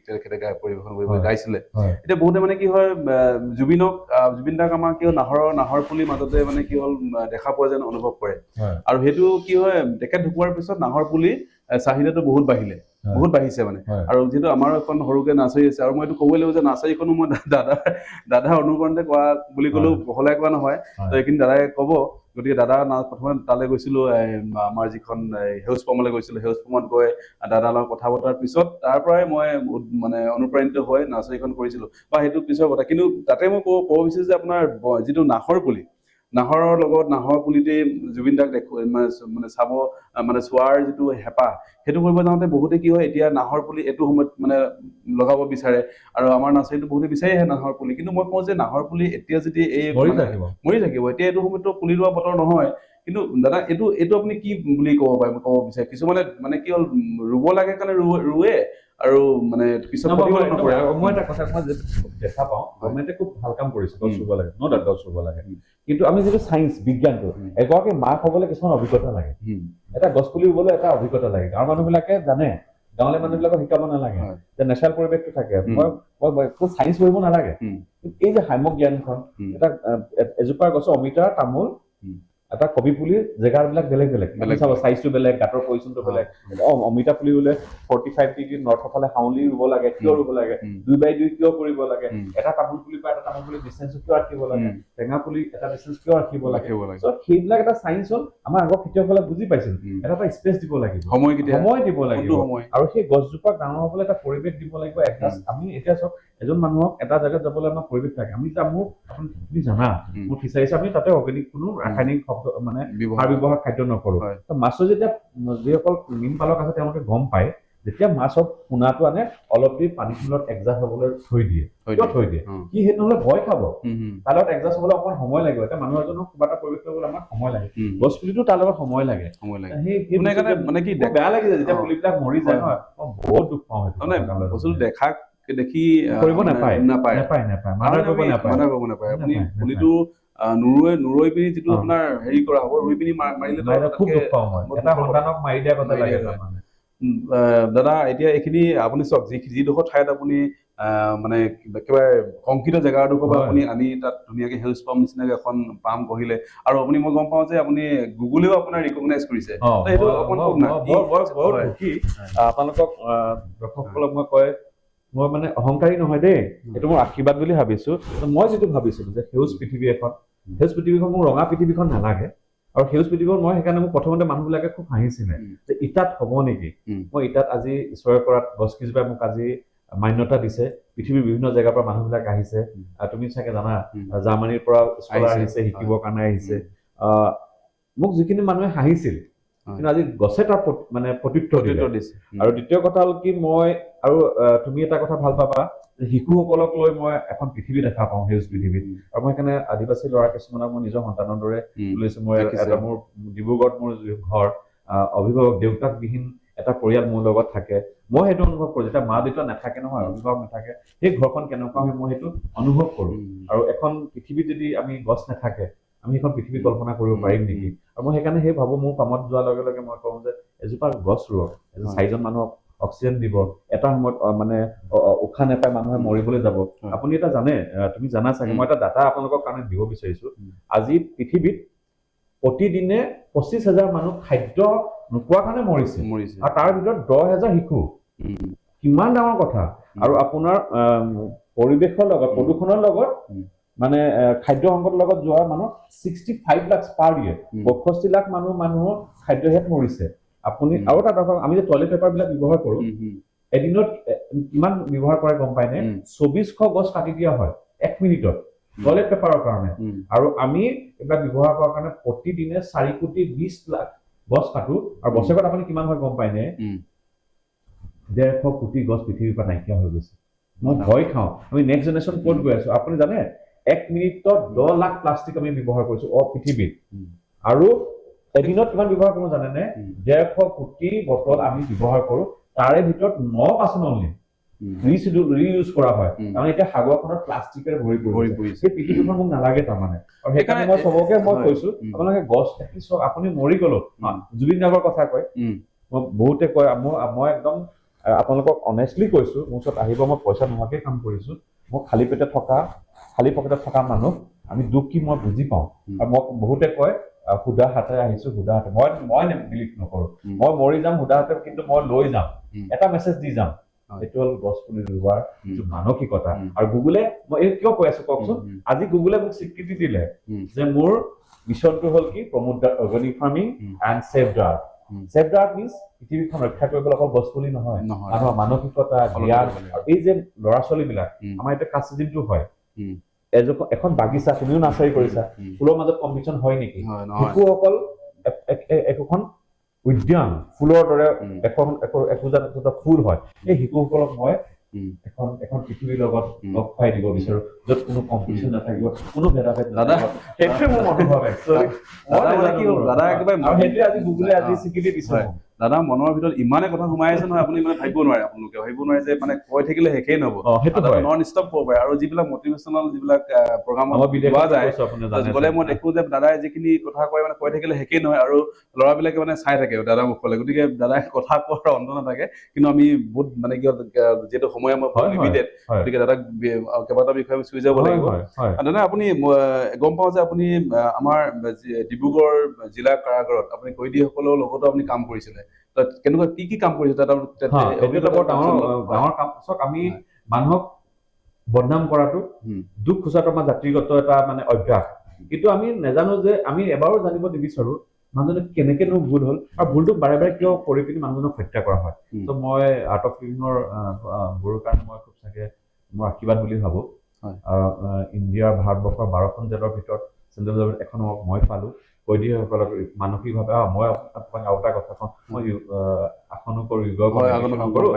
S1: তেখেতে পৰিৱেশন কৰিব গাইছিলে, এতিয়া বহুতে মানে কি হয় জুবিন দাক আমাৰ কি হ'ল নাহৰ পুলিৰ মাজতে মানে কি হ'ল দেখা পোৱা যেন অনুভৱ কৰে। আৰু সেইটো কি হয়, তেখেত ঢুকোৱাৰ পিছত নাহৰ পুলি চাহিদাটো বহুত বাঢ়িছে মানে। আৰু যিহেতু আমাৰ এখন সৰুকে নাৰ্চাৰী আছে, আৰু মই এইটো ক'বই লাগিব যে নাৰ্চাৰীখনো মই দাদাৰ অনুকৰণতে কোৱা বুলি ক'লেও বহলাই কোৱা নহয়, তো এইখিনি দাদাই ক'ব। গতিকে দাদা প্ৰথমে তালৈ গৈছিলো, আমাৰ যিখন সেউজ পমলৈ গৈছিলো, সেউজ পমত গৈ দাদাৰ লগত কথা পতাৰ পিছত তাৰ পৰাই মই মানে অনুপ্ৰাণিত হৈ নাৰ্চাৰীখন কৰিছিলো, বা সেইটো পিছৰ কথা। কিন্তু তাতে মই ক'ব বিচাৰিছো যে আপোনাৰ যিটো নাহৰৰ লগত নাহৰ পুলিতে জুবিন দাক মানে চোৱাৰ যিটো হেঁপাহ, সেইটো কৰিব যাওঁতে বহুতে কি হয়, এতিয়া নাহৰ পুলি এইটো সময়ত মানে লগাব বিচাৰে, আৰু আমাৰ নাৰ্চাৰীটো বহুতে বিচাৰি আহে নাহৰ পুলি। কিন্তু মই কওঁ যে নাহৰ পুলি এতিয়া যদি মৰি থাকিব, এতিয়া এইটো সময়ততো পুলি ৰোৱা বতৰ নহয়। কিন্তু দাদা এইটো আপুনি কি বুলি ক'ব বিচাৰে? কিছুমানে মানে কি হ'ল, ৰুব লাগে কাৰণে ৰুৱে, আৰু মানে পিছত নকৰে।
S2: মই এটা কথা দেখা পাওঁ, গভৰ্ণমেণ্টে খুব ভাল কাম কৰিছে, গছ ৰুব লাগে, গছ ৰুব লাগে। কিন্তু আমি যিটো চাইন্স বিজ্ঞানটো, এগৰাকী মাক হ'বলৈ কিছুমান অভিজ্ঞতা লাগে, এটা গছ পুলি ৰুবলৈ এটা অভিজ্ঞতা লাগে। গাঁৱৰ মানুহবিলাকে জানে, গাঁৱলীয়া মানুহবিলাকক শিকাব নালাগে যে নেচাৰেল পৰিৱেশটো থাকে। মই চাইন্স পঢ়িব নালাগে, এই যে সাম্যক জ্ঞানখন, এটা এজোপা গছৰ অমিতা তামোল, এটা কবি পুলিৰ জেগাবিলাক বেলেগ চাব, চাইজটো বেলেগ, গাঁতৰ পজিশ্যনটো বেলেগ। অমিতা পুলি ৰুলে 45 ডিগ্ৰী নৰ্থৰ ফালে হাউলি ৰুব লাগে, কিয় ৰুব লাগে, 2x2 কিয় কৰিব লাগে, এটা তামোল পুলি পৰা এটা তামোল পুলি ডিষ্টেন্সটো কিয় ৰাখিব লাগে, টেঙা পুলি এটা ডিষ্টেন্স কিয় ৰাখিব লাগে। সেইবিলাক এটা চাইন্স হ'ল, আমাৰ আগৰ খেতিয়কসকলে বুজি পাইছিল। এটা স্পেচ দিব লাগিব, সময় দিব লাগিব, আৰু সেই গছজোপাক ডাঙৰ হ'বলৈ এটা পৰিৱেশ দিব লাগিব। আমি এতিয়া চাওক, এজন মানুহক এটা জেগাত যাবলৈ আমাৰ পৰিৱেশ থাকে। আমি আপুনি জানা, মোৰ ফিচাৰিছ, আমি তাতে অৰ্গেনিক কোনো ৰাসায়নিক মানে সাৰ ব্যৱহাৰ খাদ্য নকৰো। মাছৰ যেতিয়া যিসকল মীন পালক আছে তেওঁলোকে গম পায়, যেতিয়া মাছক পোনাটো আনে অলপ দেৰি পানীৰ তলত এডজাষ্ট হ'বলৈ থৈ দিয়ে, কি সেইটো নহ'লে ভয় খাব, তাৰ লগত এডজাষ্ট হ'বলৈ অকণমান সময় লাগিব। এতিয়া মানুহ এজনক কিবা এটা পৰিৱেশ ল'বলৈ আমাক সময় লাগে, গছ পুলিটো তাৰ লগত সময় লাগে। মানে কি বেয়া লাগি যায় যেতিয়া পুলিবিলাক মৰি যায়, নহয়, মই বহুত দুখ পাওঁ।
S1: বস্তুটো দেখি
S2: কৰিব নাপায়।
S1: আপুনি পুলিটো নুৰুই পিনি যিটো আপোনাৰ হেৰি কৰা হ'ব, ৰুই পিনি মাৰিলে
S2: খুব দুখ পাওঁ মই, এটা সন্তানক মাৰি দিয়া কথা লাগে।
S1: দাদা এতিয়া এইখিনি আপুনি চাওক, যিডোখৰ ঠাইত আপুনি মানে একেবাৰে কংক্ৰিটৰ জেগাডোখৰ পৰা আপুনি আনি তাত ধুনীয়াকে সেউজ পাম নিচিনাকে এখন পাম গঢ়িলে, আৰু আপুনি মই গম পাওঁ যে আপুনি গুগলেও আপোনাৰ ৰিকগনাইজ কৰিছে। সেইটো
S2: আপোনালোকক দৰ্শকসকলক মই কয়, মই মানে অহংকাৰী নহয় দেই, এইটো মোৰ আশীৰ্বাদ বুলি ভাবিছো। মই যিটো ভাবিছিলো যে সেউজ পৃথিৱীখন মোৰ ৰঙা পৃথিৱীখন নালাগে, আৰু সেউজ পৃথিৱীখন মই সেইকাৰণে মোক প্ৰথমতে মানুহবিলাকে খুব হাঁহিছিলে যে ইটাত হ'ব নেকি। মই ইটাত আজি ঈশ্বৰে কৰাত গছকেইজোপাই মোক আজি মান্যতা দিছে, পৃথিৱীৰ বিভিন্ন জেগাৰ পৰা মানুহবিলাক আহিছে। তুমি চাগে জানা, জাৰ্মানীৰ পৰা স্কলাৰ আহিছে, শিকিবৰ কাৰণে আহিছে। মোক যিখিনি মানুহে হাঁহিছিল, কিন্তু আজি গছে তাৰ মানে প্ৰত্যুত্তৰ দিছে। আৰু দ্বিতীয় কথা হ'ল কি, মই আৰু তুমি এটা কথা ভাল পাবা, শিশুসকলক লৈ মই এখন পৃথিৱী দেখা পাওঁ, সেউজ পৃথিৱীত। আৰু মই সেইকাৰণে আদিবাসী ল'ৰা কিছুমানক মই নিজৰ সন্তানৰ দৰে লৈছো। মই মোৰ ডিব্ৰুগড়ত মোৰ ঘৰ, অভিভাৱক দেউতাকবিহীন এটা পৰিয়াল মোৰ লগত থাকে। মই সেইটো অনুভৱ কৰো, যেতিয়া মা দেউতা নাথাকে নহয়, অভিভাৱক নাথাকে, সেই ঘৰখন কেনেকুৱা হয় মই সেইটো অনুভৱ কৰো। আৰু এখন পৃথিৱীত যদি আমি গছ নাথাকে, আমি এখন পৃথিৱী কল্পনা কৰিব পাৰিম নেকি? আৰু মই সেইকাৰণে ভাবো, মোৰ কামত যোৱাৰ লগে লগে মই কওঁ যে এজোপা গছ ৰুৱক, 4জন মানুহক অক্সিজেন দিব, এটা সময়ত মানে উশাহ নাপাই মানুহে মৰিবলৈ যাব। আপুনি এটা জানে, তুমি জানা চাগে, মই এটা ডাটা আপোনালোকৰ কাৰণে দিব বিচাৰিছো। আজি পৃথিৱীত প্ৰতিদিনে 25,000 মানুহ খাদ্য নোপোৱাৰ কাৰণে মৰিছে, আৰু তাৰ ভিতৰত 10,000 শিশু। কিমান ডাঙৰ কথা। আৰু আপোনাৰ পৰিৱেশৰ লগত, প্ৰদূষণৰ লগত, মানে খাদ্য সংকটৰ লগত যোৱা মানুহ 65 লাখ পাৰ ইয়েৰ, 65 লাখ মানুহৰ খাদ্যহেত মৰিছে। আপুনি আৰু এটা কথা, আমি যে টয়লেট পেপাৰ বিলাক ব্যৱহাৰ কৰো, এদিনত কিমান ব্যৱহাৰ কৰে গম পায় নে? 2400 গছ কাটি দিয়া হয় 1 মিনিটত টয়লেট পেপাৰৰ কাৰণে। আৰু আমি এইবিলাক ব্যৱহাৰ কৰাৰ কাৰণে প্ৰতিদিনে 4,20 লাখ গছ কাটো, আৰু বছৰত আপুনি কিমান হয় গম পায় নে? 150 কোটি গছ পৃথিৱীৰ পৰা নাইকিয়া হৈ গৈছে। মই ভয় খাওঁ, আমি নেক্সট জেনেৰেশ্যন ক'ত গৈ আছো। আপুনি জানে 1 মিনিটত 10 লাখ প্লাষ্টিক আমি ব্যৱহাৰ কৰিছো পৃথিৱীত। আৰু এদিনত কিমান ব্যৱহাৰ কৰো জানেনে? 150 কোটি বটল আমি ব্যৱহাৰ কৰো, তাৰে ভিতৰত 9% অনলি ৰিইউজ কৰা হয়। কাৰণ এতিয়া সাগৰখনত প্লাষ্টিকেৰে ভৰি পৰিছে। সেই পৃথিৱীখন মোক নালাগে তাৰমানে। আৰু সেইকাৰণে মই চবকে কৈছো, আপোনালোকে গছ কাটি চাওক। আপুনি মৰি গ'লো, জুবিন গাৰ্গৰ কথা কয়, মই বহুতে কয়, মই একদম আপোনালোকক অনেষ্টলি কৈছো, মোৰ ওচৰত আহিব, মই পইচা নোহোৱাকে কাম কৰিছো। মই খালী পকেটত থকা মানুহ, আমি দুখ কি মই বুজি পাওঁ। আৰু মোক বহুতে কয় সুধা হাতে আহিছো, সুধা হাতে। মই বিলিভ নকৰো, মই মৰি যাম সুধা হাতে, কিন্তু মই লৈ যাম, এটা মেছেজ দি যাম। এইটো হ'ল গছ পুলি ৰোৱাৰ যিটো মানসিকতা। আৰু গুগলে, মই এই কিয় কৈ আছো কওকচোন, আজি গুগলে মোক স্বীকৃতি দিলে যে মোৰ মিছনটো হ'ল কি, promote the organic farming and save the earth. Save the earth means পৃথিৱীখন ৰক্ষা কৰিবলৈ অকল গছ পুলি নহয়, মানুহৰ মানসিকতা, জ্ঞান। এই যে ল'ৰা ছোৱালী বিলাক, আমাৰ এতিয়া কাষ্ট চিজনটো হয়, এখন বাগিচা, তুমিও নাৰ্চাৰী কৰিছা, ফুলৰ মাজত কম্পিটিশ্যন হয় নেকি? শিশুসকল একোখন উদ্যান, ফুলৰ দৰে একোটা ফুল হয়। এই শিশুসকলক মই এখন পৃথিৱীৰ লগত লগ খুৱাই দিব বিচাৰো, য'ত কোনো কম্পিটিশ্যন নাথাকিব, কোনো ভেদাভেদ নাথাকিব। সেইটোৱে মোৰ মনোভাৱ একচুৱেলি। সেইটোৱে আজি গুগলে আজি স্বীকৃতি দিছে।
S1: দাদা মনৰ ভিতৰত ইমানে কথা সোমাই আছে নহয়, আপুনি মানে ভাবিব নোৱাৰে, আপোনালোকে ভাবিব নোৱাৰে যে মানে কৈ থাকিলে শেষেই নহব। নন ষ্টপ ক'ব পাৰে। আৰু যিবিলাক মটিভেশ্যনেল যিবিলাক প্ৰগ্ৰামত পোৱা যায়, গ'লে মই দেখো যে দাদাই যিখিনি কথা কয়, মানে কৈ থাকিলে শেষেই নহয়, আৰু ল'ৰাবিলাকে মানে চাই থাকে দাদা মুখলৈ। গতিকে দাদাই কথা কোৱাৰ অন্ত নাথাকে, কিন্তু আমি বহুত মানে কি যিহেতু সময় আমাৰ লিমিটেড, গতিকে দাদাক কেইবাটাও বিষয়ে আমি চুই যাব লাগিব। দাদা আপুনি গম পাওঁ যে আপুনি আমাৰ ডিব্ৰুগড় জিলা কাৰাগাৰত আপুনি কয়দীসকলৰ লগতো আপুনি কাম কৰিছিলে। কেনেকুৱা কি কাম কৰিছে তাত?
S2: ডাঙৰ কাম। চাওক, আমি মানুহক বদনাম কৰাটো দুখ খোচাটো আমাৰ জাতিগত এটা মানে অভ্যাস। কিন্তু আমি নাজানো যে, আমি এবাৰো জানিব নিবিচাৰো মানুহজনে কেনেকেনো ভুল হ'ল, আৰু ভুলটো বাৰে বাৰে কিয় কৰি পিনি মানুহজনক হত্যা কৰা হয়। ত' মই আৰ্ট অফ লিভিঙৰ গুৰুৰ কাৰণে মই খুব চাগে মোৰ আশীৰ্বাদ বুলি ভাবো। ইণ্ডিয়াৰ ভাৰতবৰ্ষৰ 12খন জেলৰ ভিতৰত চেণ্ট্ৰেল জেলত এখন মই পালো। কয়দীসকলক মানসিকভাৱে, মই আপোনাক আৰু এটা কথা কওঁ, মই আসনো কৰো, কৰো,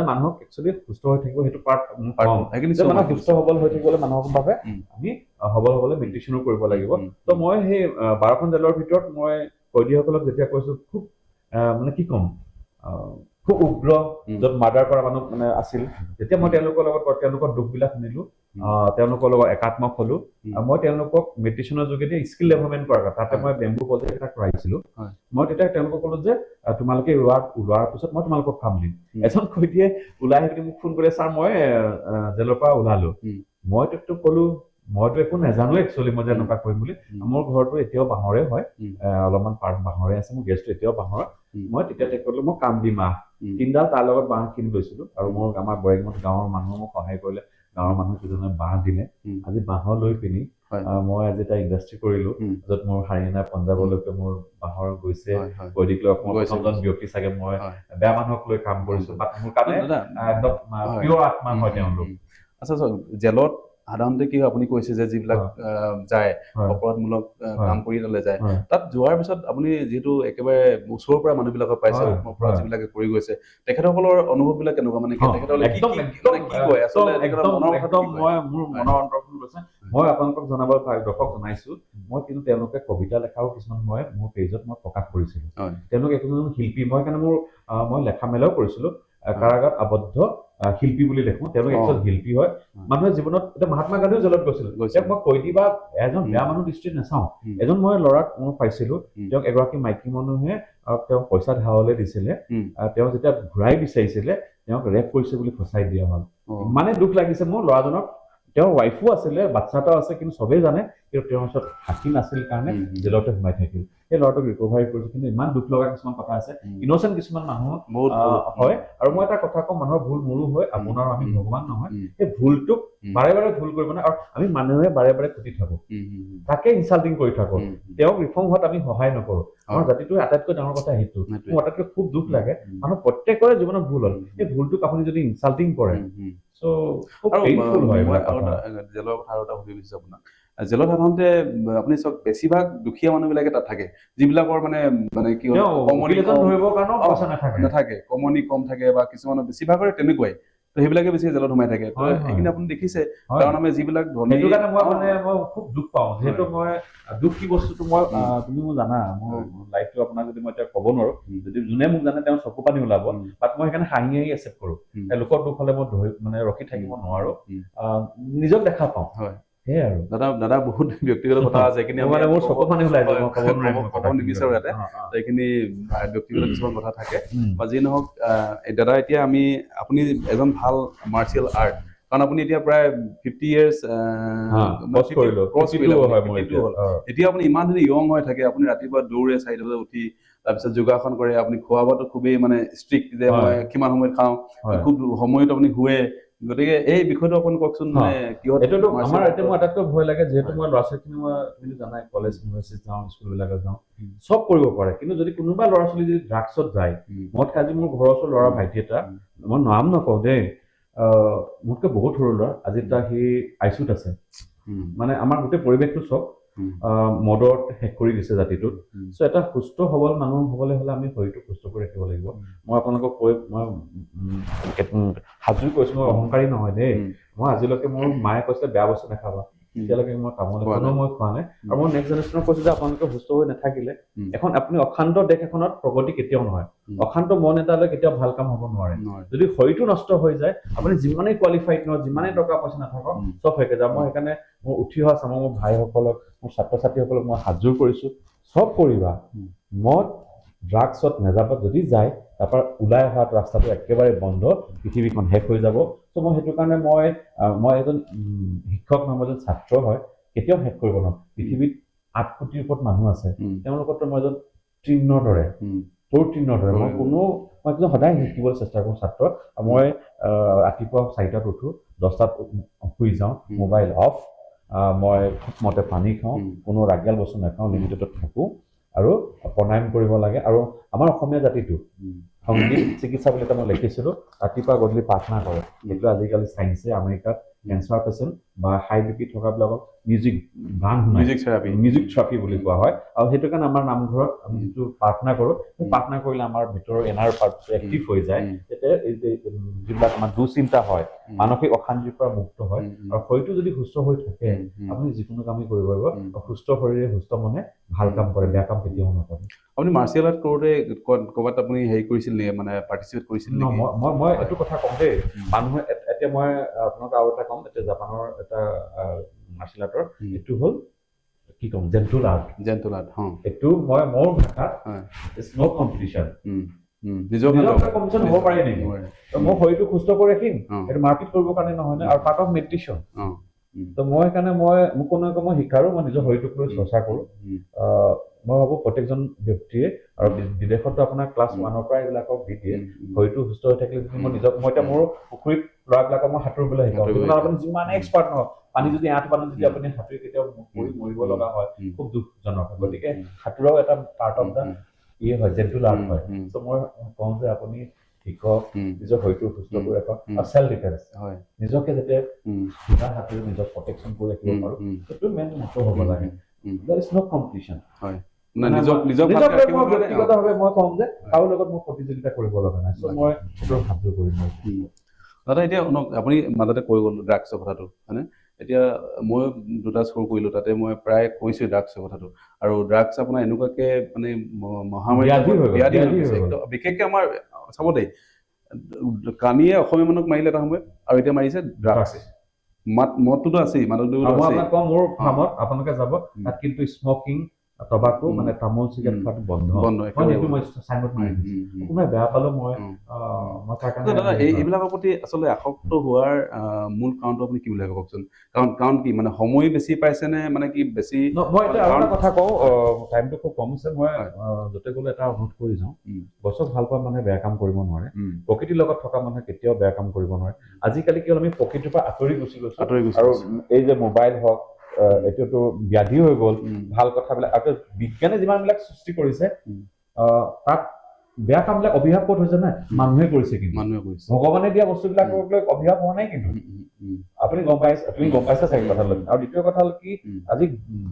S2: মানুহক একচুৱেলি সুস্থ হৈ থাকিব, সেইটো পাৰ্ট মানুহ সুস্থ সবল হৈ থাকিবলৈ মানুহৰ বাবে আমি সবল হবলৈ মেডিটেশ্যনো কৰিব লাগিব। ত' মই সেই 12খন জেলৰ ভিতৰত মই কয়দীসকলক যেতিয়া কৈছো, খুব মানে কি ক'ম, খুব উগ্ৰ, য'ত মাৰ্ডাৰ কৰা মানুহ মানে আছিল, যেতিয়া মই তেওঁলোকৰ লগত তেওঁলোকৰ দুখবিলাক শুনিলো, তেওঁলোকৰ লগত একাত্মক হলো, মই তেওঁলোকক মেডিটেশ্যনৰ যোগেদি স্কিল ডেভেলপমেণ্ট কৰাৰ কথা, তাতে মই বেম্বু প্ৰজেক্ট এটা কৰাইছিলো। মই তেতিয়া তেওঁলোকক ক'লো যে তোমালোকে ওলোৱাৰ পিছত মই তোমালোকক কাম দিম। এজন কয়দীয়ে ওলাই আহি মোক ফোন কৰে, ছাৰ মই জেলৰ পৰা ওলালো। মইতো ক'লো, মইতো একো নাজানো একচুৱেলি, মই যে এনেকুৱা কৰিম বুলি। মোৰ ঘৰটো এতিয়াও বাঁহৰে হয়, অলপমান বাঁহৰে আছে, মোৰ গেছটো এতিয়াও বাঁহৰ। মই তেতিয়া ক'লো মই কাম দিম, 3ডাল তাৰ লগত বাঁহ কিনি লৈছিলো, আৰু আমাৰ বৰেগমত গাঁৱৰ মানুহে মোক সহায় কৰিলে। গাঁৱৰ মানুহ কেইজনে বাঁহ দিলে। আজি বাঁহ লৈ পিনি মই আজি এটা ইণ্ডাষ্ট্ৰি কৰিলো, য'ত মোৰ হাৰিয়ানা পঞ্জাৱলৈকে মোৰ বাঁহৰ গৈছে। কয়দীক লৈ প্ৰথমজন ব্যক্তি চাগে মই বেয়া মানুহক লৈ কাম কৰিছো, মোৰ কাৰণে একদম পিয়ৰ আত্মা হয় তেওঁলোক।
S1: আচ্ছা, জেলত সাধাৰণতে কি হয়, আপুনি কৈছে যে যিবিলাক যায় অপৰাধমূলক কাম কৰি তালৈ যায়, তাত যোৱাৰ পিছত আপুনি যিহেতু একেবাৰে ওচৰৰ পৰা মানুহবিলাকক পাইছে, অপৰাধ যিবিলাকে কৰি গৈছে, তেখেতসকলৰ অনুভৱ বিলাক কেনেকুৱা? মানে তেখেতসকলে কি কয় আচলতে?
S2: মোৰ মনৰ অন্তৰখন গৈছে। মই আপোনালোকক দৰ্শক জনাইছো, মই কিন্তু তেওঁলোকে কবিতা লেখাও কিছুমান মই মোৰ পেজত মই প্ৰকাশ কৰিছিলো। তেওঁলোক একোজন শিল্পী, মই লেখা মেলাও কৰিছিলো, কাৰাগাৰত আবদ্ধ শিল্পী বুলি দেখো, তেওঁলোক একজন শিল্পী হয়। মানুহে জীৱনত, এতিয়া মহাত্মা গান্ধীও জেলত গৈছিল, মই কয়দী বা এজন বেয়া মানুহ দৃষ্টিত নাচাওঁ। এজন মই ল'ৰাক মই পাইছিলো, তেওঁক এগৰাকী মাইকী মানুহে তেওঁ পইচা ধাৰলৈ দিছিলে তেওঁ যেতিয়া ঘূৰাই বিচাৰিছিলে তেওঁক ৰেপ কৰিছে বুলি ফচাই দিয়া হ'ল ইমানে দুখ লাগিছে মোৰ ল'ৰাজনক তেওঁৰ ৱাইফো আছিলে বাচ্চা এটাও আছে কিন্তু চবেই জানে কিন্তু তেওঁৰ ওচৰত সাক্ষী নাছিল কাৰণে জেলতে সোমাই থাকিল সেই ল'ৰাটোক ৰিকভাৰী কৰিছে কিন্তু ইমান দুখ লগা কিছুমান কথা আছে ইন'চেণ্ট কিছুমান মানুহ হয় আৰু মই এটা কথা কওঁ মানুহৰ ভুল মোৰো হয় আপোনাৰ আমি ভগৱান নহয় সেই ভুলটোক বাৰে বাৰে ভুল কৰিব নাই আৰু আমি মানুহে বাৰে বাৰে খুটি থাকো তাকে ইনচাল্টিং কৰি থাকো তেওঁক ৰিফৰ্ম হোৱাত আমি সহায় নকৰোঁ আমাৰ জাতিটোৰ আটাইতকৈ ডাঙৰ কথা সেইটো মোৰ আটাইতকৈ খুব দুখ লাগে মানুহ প্ৰত্যেকৰে জীৱনত ভুল হ'ল সেই ভুলটোক আপুনি যদি ইনচাল্টিং কৰে চ' খুব পেইনফুল হয়
S1: জেলৰ কথা আৰু এটা সুধি বিচাৰিছোঁ আপোনাক জেলত সাধাৰণতে আপুনি চাওক বেছিভাগ দুখীয়া মানুহবিলাকে তাত থাকে যিবিলাকৰ মানে কি নাথাকে কমনি কম থাকে বা কিছুমানৰ বেছিভাগৰে তেনেকুৱাই তো সেইবিলাকে বেছি জেলত সোমাই থাকে সেইখিনি আপুনি দেখিছে কাৰণ আমি যিবিলাক ধনী
S2: সেইটো কাৰণে মই খুব দুখ পাওঁ যিহেতু মই দুখ কি বস্তুটো মই তুমি মোক জানা মোৰ লাইফটো আপোনাক যদি মই এতিয়া ক'ব নোৱাৰো যদি যোনে মোক জানে তেওঁ চকু পানী ওলাব বাট মই সেইকাৰণে হাঁহি হাঁহি একচেপ্ট কৰোঁ লোকৰ দুখ হ'লে মই ৰখি থাকিব নোৱাৰো নিজক দেখা পাওঁ সেয়াই আৰু
S1: দাদা বহুত ব্যক্তিগত কথা আছে এইখিনি
S2: মানে মোৰ চকু পানী ওলাই যায় মই
S1: ক'ব নিবিচাৰোঁ ইয়াতে এইখিনি ব্যক্তিগত কিছুমান কথা থাকে বা যি নহওক দাদা এতিয়া আপুনি এজন ভাল মাৰ্চিয়েল আৰ্ট কাৰণ আপুনি এতিয়া প্ৰায় 50 years এতিয়া আপুনি ইমান যদি য়ং হৈ থাকে আপুনি ৰাতিপুৱা দৌৰে 4 বজাত উঠি তাৰপিছত যোগাসন কৰে আপুনি খোৱা বোৱাটো খুবেই মানে ষ্ট্ৰিক্ট যে মই কিমান সময়ত খাওঁ খুব সময়ত আপুনি শুৱে গতিকে এই বিষয়টো আপুনি কওকচোন মানে কিহত
S2: এইটোতো আমাৰ এতিয়া মোৰ আটাইতকৈ ভয় লাগে যিহেতু মই ল'ৰা ছোৱালীখিনি তুমি জানাই কলেজ ইউনিভাৰ্চিটি যাওঁ স্কুলবিলাকত যাওঁ চব কৰিব পাৰে কিন্তু যদি কোনোবা ল'ৰা ছোৱালী যদি ড্ৰাগছত যায় মদ খাই আজি মোৰ ঘৰৰ ওচৰৰ ল'ৰা ভাইটি এটা মই নাম নকওঁ দেই মোতকৈ বহুত সৰু ল'ৰা আজি তাৰ সি আইচুত আছে মানে আমাৰ গোটেই পৰিৱেশটো চব মদত শেষ কৰি দিছে জাতিটোত চ' এটা সুস্থ সবল মানুহ হ'বলৈ হ'লে আমি শৰীৰটো সুস্থ কৰি ৰাখিব লাগিব মই আপোনালোকক কৈ মই সাজু কৈছোঁ মই অহংকাৰী নহয় দেই মই আজিলৈকে মোৰ মায়ে কৈছে বেয়া বস্তু নাখাবা এতিয়ালৈকে মই তামোল এখনো মই খোৱা নাই আৰু মই নেক্সট জেনেৰেশ্যনক কৈছোঁ যে আপোনালোকে সুস্থ হৈ নাথাকিলে এখন আপুনি অশান্ত দেশ এখনত প্ৰগতি কেতিয়াও নহয় অশান্ত মন এটালৈ কেতিয়াও ভাল কাম হ'ব নোৱাৰে যদি শৰীৰটো নষ্ট হৈ যায় আপুনি যিমানেই কোৱালিফাইড নহয় যিমানেই টকা পইচা নাথাকক চব হৈ যায় মই সেইকাৰণে মোৰ উঠি অহা চামৰ মোৰ ভাইসকলক মোৰ ছাত্ৰ ছাত্ৰীসকলক মই সাজু কৰিছোঁ চব কৰিবা মদ ড্ৰাগছত নাযাবা যদি যায় তাৰপৰা ওলাই অহা ৰাস্তাটো একেবাৰে বন্ধ পৃথিৱীখন শেষ হৈ যাব চ' মই সেইটো কাৰণে মই এজন শিক্ষক নহয় এজন ছাত্ৰ হয় কেতিয়াও শেষ কৰিব নোৱাৰোঁ পৃথিৱীত 8 কোটিৰ ওপৰত মানুহ আছে তেওঁলোকতো মই এজন তৃণৰ দৰে মই সদায় শিকিবলৈ চেষ্টা কৰোঁ ছাত্ৰ মই ৰাতিপুৱা 4টাত উঠোঁ 10টাত শুই যাওঁ মোবাইল অফ মই মতে পানী খাওঁ কোনো ৰাগিয়াল বস্তু নাখাওঁ লিমিটেডত থাকোঁ আৰু প্ৰণায়াম কৰিব লাগে আৰু আমাৰ অসমীয়া জাতিটো সংগীত চিকিৎসা বুলি এটা মই লিখিছিলোঁ ৰাতিপুৱা গধূলি প্ৰাৰ্থনা কৰে সেইটো আজিকালি চায়েন্সে আমেৰিকাত কেঞ্চাৰ পেচেণ্ট বা হাই বিপি থকাবিলাকক গান শুনায় মিউজিক থেৰাপি বুলি কোৱা হয় আৰু সেইটো কাৰণে আমাৰ নামঘৰত আমি যিটো প্ৰাৰ্থনা কৰোঁ সেই প্ৰাৰ্থনা কৰিলে আমাৰ ভিতৰৰ এনাৰ পাৰ্টটো এক্টিভ হৈ যায় তেতিয়া যিবিলাক আমাৰ দুশ্চিন্তা হয় মানসিক অশান্তিৰ পৰা মুক্ত হয় আৰু শৰীৰটো যদি সুস্থ হৈ থাকে আপুনি যিকোনো কামেই কৰিব পাৰিব সুস্থ শৰীৰে সুস্থ মনে ভাল কাম কৰে বেয়া কাম কেতিয়াও নকৰে
S1: আপুনি মাৰ্চিয়েল আৰ্ট কৰোঁতে ক'ৰবাত আপুনি হেৰি কৰিছিল নেকি মানে পাৰ্টিচিপেট কৰিছিল নেকি
S2: মই এইটো কথা কওঁ দেই মানুহে এতিয়া মই আপোনাক আৰু এটা ক'ম এতিয়া জাপানৰ এটা মাৰ্চিয়েল আৰ্টৰ এইটো হ'ল কি ক'ম জেণ্টুল আৰ্ট এইটো মই মোৰ ভাষাত ইটছ ন' কম্পিটিশ্যন নিজৰ কম্পিটিশ্যন হ'ব পাৰে নেকি মই শৰীৰটো সুস্থ কৰি ৰাখিম এইটো মাৰপিট কৰিবৰ কাৰণে নহয় নে আৰু পাৰ্ট অফ মেডিটেশ্যন তো মই সেইকাৰণে মোক কোনো মই শিকাৰো মই নিজৰ শৰীৰটোক লৈ চৰ্চা কৰোঁ মই ভাবোঁ প্ৰত্যেকজন ব্যক্তিয়ে আৰু বিদেশতো আপোনাৰ ক্লাছ 1ৰ পৰা এইবিলাকক দি দিয়ে শৰীৰটো সুস্থ হৈ থাকিলে যদি মই এতিয়া মোৰ পুখুৰীত ল'ৰাবিলাকক মই সাঁতুৰিবলৈ শিকাওঁ কিন্তু আপুনি যিমানে এক্সপাৰ্ট নহওক পানী যদি 8 পানীত যদি আপুনি সাঁতুৰি কেতিয়াও মৰিব লগা হয় খুব দুখজনক গতিকে সাঁতোৰাও এটা পাৰ্ট অফ দ্য হয় জেণ্টুল আৰ্ট হয় চ' মই কওঁ যে আপুনি শিকক নিজৰ শৰীৰটো সুস্থ কৰি ৰাখক আৰু চেল্ফ ডিফেন্স নিজকে যাতে সাঁতুৰি নিজক প্ৰটেকশ্যন কৰি ৰাখিব পাৰোঁ সেইটো মেইন মটো হ'ব লাগে there is no competition ব্যক্তিগতভাৱে মই কম যে কাৰো লগত মই প্ৰতিযোগিতা কৰিব লগা নাই চ' মই সেইটো সাজু কৰিম
S1: দাদা এতিয়া আপুনি মাজতে কৈ গ'ল ড্ৰাগছৰ কথাটো হয়নে এতিয়া মই 2টা শ্ব' কৰিলোঁ তাতে মই প্ৰায় কৈছোঁ ড্ৰাগছৰ কথাটো আৰু ড্ৰাগছ আপোনাৰ এনেকুৱাকে মানে মহামাৰী ব্যাধি বিশেষকৈ আমাৰ চাব দেই কানিয়ে অসমীয়া মানুহক মাৰিলে এটা সময়ত আৰু এতিয়া মাৰিছে ড্ৰাগছে মদটোতো আছেই মাদকদ্ৰব্যটো আছেই
S2: মোৰ ফাৰ্মত আপোনালোকে যাব তাত কিন্তু স্মকিং টবাকো মানে তামোল চিগাৰেট খোৱাটো বন্ধ
S1: বন্ধ,
S2: মই
S1: একেবাৰে
S2: এইটো মই চাইনবোৰ্ড মাৰি দিছোঁ কোনোবাই বেয়া পালেও মই মই তাৰ
S1: দাদা
S2: কাৰণে
S1: এইবিলাকৰ প্ৰতি আচলতে আসক্ত হোৱাৰ মূল কাৰণটো আপুনি কি বুলি ভাবে কওকচোন কাৰণ কি মানে সময় বেছি পাইছে নে মানে কি বেছি
S2: মই এতিয়া আৰু
S1: কাৰণ-
S2: এটা কথা কওঁ টাইমটো খুব কম আছে মই
S1: হয়।
S2: য'তে গ'লে এটা অনুৰোধ কৰি যাওঁ
S1: উম,
S2: গছক ভাল পোৱা মানুহে বেয়া কাম কৰিব নোৱাৰে
S1: উম,
S2: প্ৰকৃতিৰ লগত থকা মানুহে কেতিয়াও বেয়া কাম কৰিব নোৱাৰে আজিকালি কি হ'ল আমি প্ৰকৃতিৰ পৰা আঁতৰি গুচি গৈছো
S1: আঁতৰি গুচি
S2: আৰু
S1: গৈছো।
S2: এই যে মোবাইল হওক এইটোতো ব্যাধি হৈ গ'ল
S1: উম,
S2: ভাল কথাবিলাক আৰু বিজ্ঞানে যিমানবিলাক সৃষ্টি কৰিছে
S1: উম।
S2: তাত বেয়া কামবিলাক অভিশাপ ক'ত হৈছে নাই মানুহে কৰিছে কিন্তু
S1: মানুহে কৰিছে
S2: ভগৱানে দিয়া বস্তুবিলাকক লৈ অভিশাপ হোৱা নাই কিন্তু আপুনি গম পাইছে তুমি গম পাইছা চাগে কথাটো আৰু দ্বিতীয় কথা হ'ল কি আজি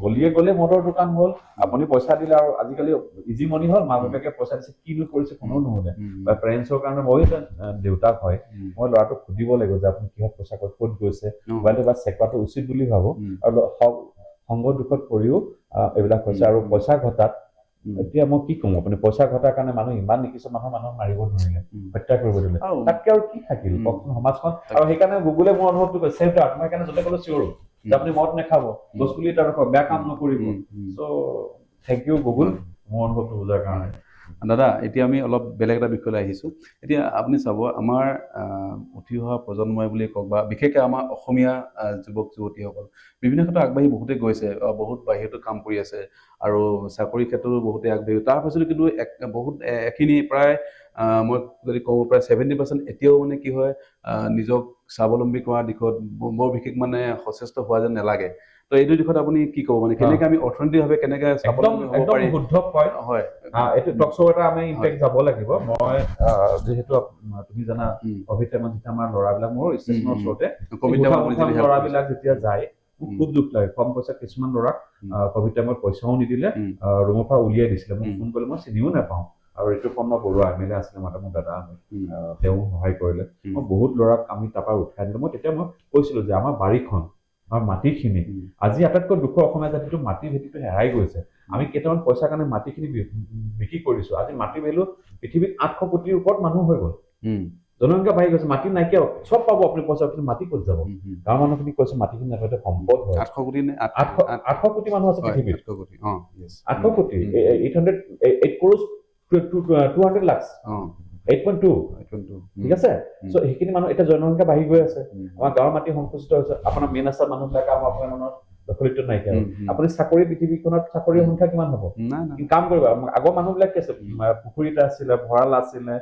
S2: গলিয়ে গ'লে মদৰ দোকান হ'ল আপুনি পইচা দিলে আৰু আজিকালি ইজি মনি হ'ল মা বাপেকে পইচা দিছে কিনো কৰিছে কোনেও নুশুনে বা পেৰেণ্টছৰ কাৰণে মই দেউতাক হয় মই ল'ৰাটোক সুধিব লাগিব যে আপুনি কিহত পইচা ক'ত গৈছে মোবাইলটো বা চেক কৰাটো উচিত বুলি ভাবোঁ আৰু সংগ দুখত পৰিও এইবিলাক হৈছে আৰু পইচা ঘটাত এতিয়া মই কি ক'ম আপুনি পইচা ঘটাৰ কাৰণে মানুহ ইমান নিকিছে মানুহক মাৰিব ধৰিলে হত্যা কৰিব ধৰিলে তাতকে আৰু কি থাকিল কওকচোন সমাজখন আৰু সেইকাৰণে গুগলে মোৰ অনুভৱটো কৰিছে ছেভ ডাৰ্ট মই সেইকাৰণে য'তে গ'লে চিঞৰো যে আপুনি মদ নাখাব গছ পুলি এটা ৰাখক বেয়া কাম নকৰিব চ' থেংক ইউ গুগল মোৰ অনুভৱটো বুজাৰ কাৰণে
S1: দাদা এতিয়া আমি অলপ বেলেগ এটা বিষয়লৈ আহিছোঁ এতিয়া আপুনি চাব আমাৰ উঠি অহা প্ৰজন্মই বুলিয়ে কওক বা বিশেষকৈ আমাৰ অসমীয়া যুৱক যুৱতীসকল বিভিন্ন ক্ষেত্ৰত আগবাঢ়ি বহুতে গৈছে বহুত বাহিৰতো কাম কৰি আছে আৰু চাকৰি ক্ষেত্ৰতো বহুতে আগবাঢ়ি তাৰপিছতো কিন্তু বহুত এখিনি প্ৰায় মই যদি কওঁ প্ৰায় 70% এতিয়াও মানে কি হয় নিজক স্বাৱলম্বী কৰা দিশত বৰ বিশেষ মানে সচেষ্ট হোৱা যেন নালাগে তো এইটো দিশত আপুনি কি ক'ব মানে কেনেকৈ আমি অৰ্থনৈতিকভাৱে কেনেকৈ স্বাৱলম্বী হ'ব
S2: একদম
S1: পাৰি
S2: শুদ্ধ পইণ্ট
S1: হয়
S2: এইটো টক শ্ব' এটা আমি ইম্পেক্ট যাব লাগিব মই যিহেতু তুমি জানা কভিড টাইমত যেতিয়া আমাৰ ল'ৰাবিলাক মোৰ ষ্টেচনৰ ওচৰতে ল'ৰাবিলাক যেতিয়া যায় মোক খুব দুখ লাগে কম পইচা কিছুমান ল'ৰাক কভিড টাইমত পইচাও নিদিলে ৰুমৰ পৰা উলিয়াই দিছিলে মোক ফোন কৰিলে মই চিনিও নাপাওঁ আৰু ঋতুপৰ্ণ বৰুৱা এম এল এ আছিলে মাতা মোৰ দাদা তেওঁ সহায় কৰিলে মই বহুত ল'ৰাক আমি তাৰপৰা উঠাই দিলোঁ মই তেতিয়া মই কৈছিলোঁ যে আমাৰ বাৰীখন আমাৰ মাটিখিনি আজি আটাইতকৈ দুখৰ অসমীয়া জাতিটো মাটিৰ ভেটিটো হেৰাই গৈছে আমি কেইটামান পইচাৰ কাৰণে মাটিখিনি বিক্ৰী কৰিছোঁ আজি মাটিৰ ভেলু পৃথিৱীত 800 কোটিৰ ওপৰত মানুহ হৈ গ'ল জনসংখ্যা বাঢ়ি গৈছে মাটি নাইকিয়া চব পাব আপুনি পইচা কিন্তু মাটি ক'ত যাব গাঁৱৰ মানুহখিনি কৈছে মাটিখিনি নাপালে সম্পদ হয়
S1: 800 কোটি নে
S2: 800 কোটি মানুহ আছে পৃথিৱীত
S1: 800 কোটি
S2: 800 কোটি 8 crores 200 lakhs 8.2 ঠিক আছে চ' সেইখিনি মানুহ এতিয়া জনসংখ্যা বাঢ়ি গৈ আছে আমাৰ গাঁৱৰ মাটি সংকুচিত হৈছে আপোনাৰ মেইন ৰাস্তাৰ মানুহবিলাক আপোনাৰ মনৰ দখলিত নাইকিয়া আপুনি চাকৰি পৃথিৱীখনত চাকৰিৰ সংখ্যা কিমান হ'ব কাম কৰিব আগৰ মানুহবিলাক কি আছে পুখুৰী এটা আছিলে ভঁৰাল আছিলে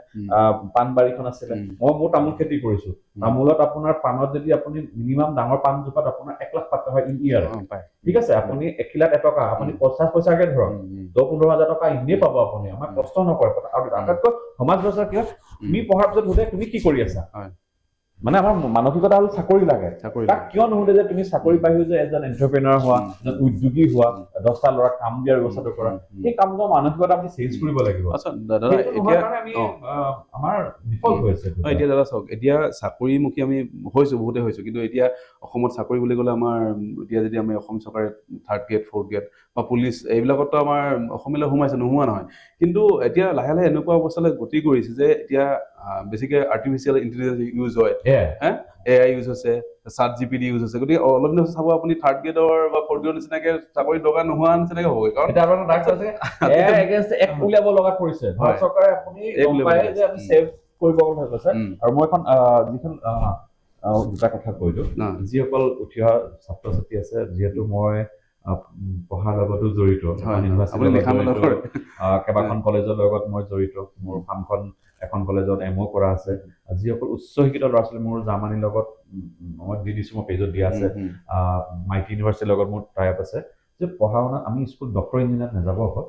S2: পাণবাৰীখন আছিলে মই মোৰ তামোল খেতি কৰিছো তামোলত আপোনাৰ পাণত যদি আপুনি মিনিমাম ডাঙৰ পাণজোপাত আপোনাৰ 1 লাখ পাতা হয় ইন ইয়াৰ ঠিক আছে আপুনি 1 লাখ এটকা আপুনি 50 পইচাকে ধৰক 10-15 হাজাৰ টকা এনেই পাব আপুনি আমাৰ কষ্ট নকৰে আৰু আটাইতকৈ সমাজ ব্যৱস্থা কি হয় তুমি পঢ়াৰ পিছত সোধে তুমি কি কৰি আছা মানে আমাৰ মানসিকতা হ'ল চাকৰি লাগে তাক কিয় নুসুধে যে তুমি চাকৰি পাইও যে এজন এণ্টাৰপ্ৰেনাৰ হোৱা এজন উদ্যোগী হোৱা 10টা ল'ৰাক কাম দিয়াৰ ব্যৱস্থাটো কৰা সেই কামৰ মানসিকতা আমি চেঞ্জ কৰিব লাগিব
S1: আচ্ছা দাদা এতিয়া
S2: আমাৰ ডিফল্ট হৈছে
S1: এতিয়া দাদা চাওক এতিয়া চাকৰিমুখী আমি হৈছোঁ বহুতে হৈছোঁ কিন্তু এতিয়া অসমত চাকৰি বুলি ক'লে আমাৰ এতিয়া যদি আমি অসম চৰকাৰে 3rd গ্ৰেড 4th গ্ৰেড বা পুলিচ এইবিলাকতো আমাৰ অসমলৈ সোমাইছে নোহোৱা নহয় কিন্তু এতিয়া লাহে লাহে এনেকুৱা অৱস্থালৈ গতি কৰিছে যে এতিয়া বেছিকৈ আৰ্টিফিচিয়েল ইণ্টেলিজেঞ্চ ইউজ হয় AI ইউজ হৈছে চাট GPT ইউজ হৈছে গতিকে অলপ দিন চাব আপুনি 3rd গ্ৰেডৰ বা 4th গ্ৰেডৰ নিচিনাকৈ চাকৰি দৰকাৰ নোহোৱা নিচিনাকৈ হ'বগৈ কাৰণ
S2: এটা আপোনাৰ ডাক আছে AI এগেইনষ্ট এক উলিয়াব লগা কৰিছে ভাৰত চৰকাৰে আপুনি গম পায় যে আমি সেভ কৰিব কথা কৈছে আৰু মই এখন যিখন দুটা কথা কৈছোঁ যিসকল উঠি অহা ছাত্ৰ ছাত্ৰী আছে যিহেতু মই পঢ়াৰ লগতো জড়িত কেইবাখন কলেজৰ লগত মই জড়িত মোৰ ফাৰ্মখন এখন কলেজত MO কৰা আছে যিসকল উচ্চ শিক্ষিত ল'ৰা ছোৱালী মোৰ জাৰ্মানীৰ লগত মই দি দিছোঁ মই পেজত দিয়া আছে মাইটি ইউনিভাৰ্চিটিৰ লগত মোৰ টাই আপ আছে যে পঢ়া শুনা আমি স্কুল ডক্টৰ ইঞ্জিনিয়াৰ নাযাব আকৌ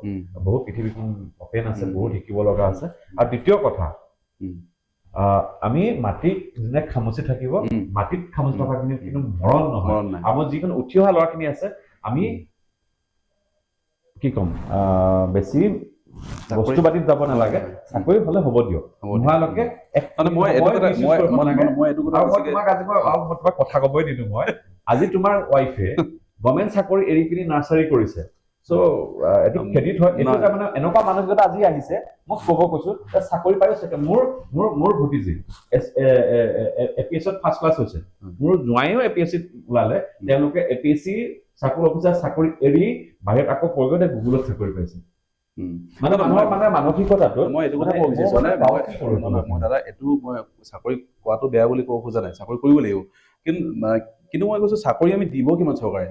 S2: বহুত পৃথিৱীখন অপেন আছে বহুত শিকিব লগা আছে আৰু দ্বিতীয় কথা আমি মাটিত যোনে খামুচি থাকিব মাটিত খামুচি থকাখিনি কিন্তু মৰণ নহয় আমাৰ যিকোনো উঠি অহা ল'ৰাখিনি আছে আমি কি ক'ম বেছি বস্তু বাতিত যাব নালাগে চাকৰি হ'লে হ'ব দিয়ক নোহোৱালৈকে মই কথা ক'বই নিদিওঁ মই আজি তোমাৰ ৱাইফে গভৰ্ণমেণ্ট চাকৰি এৰি পিনি নাৰ্চাৰী কৰিছে চ' এইটো ক্ৰেডিট হয় এইটো তাৰমানে এনেকুৱা মানসিকতা আজি আহিছে মোক ক'ব কৈছো যে চাকৰি পাই চাগে মোৰ ভতিজী APSCত ফাৰ্ষ্ট ক্লাছ হৈছে মোৰ জোঁৱাইও APSCত ওলালে তেওঁলোকে APSC চাকৰি অফিচাৰ চাকৰি এৰি বাহিৰত আকৌ পৰিগতে গুগলত চাকৰি পাইছে মানে
S1: মই-
S2: মানুহৰ মানে মানসিকতাটো
S1: মই এইটো কথা ক'ব বিচাৰিছো মানে মই দাদা এইটো মই চাকৰি পোৱাটো বেয়া বুলি ক'ব খোজা নাই চাকৰি কৰিব লাগিব কিন্তু মই কৈছো চাকৰি আমি দিব কিমান চৰকাৰে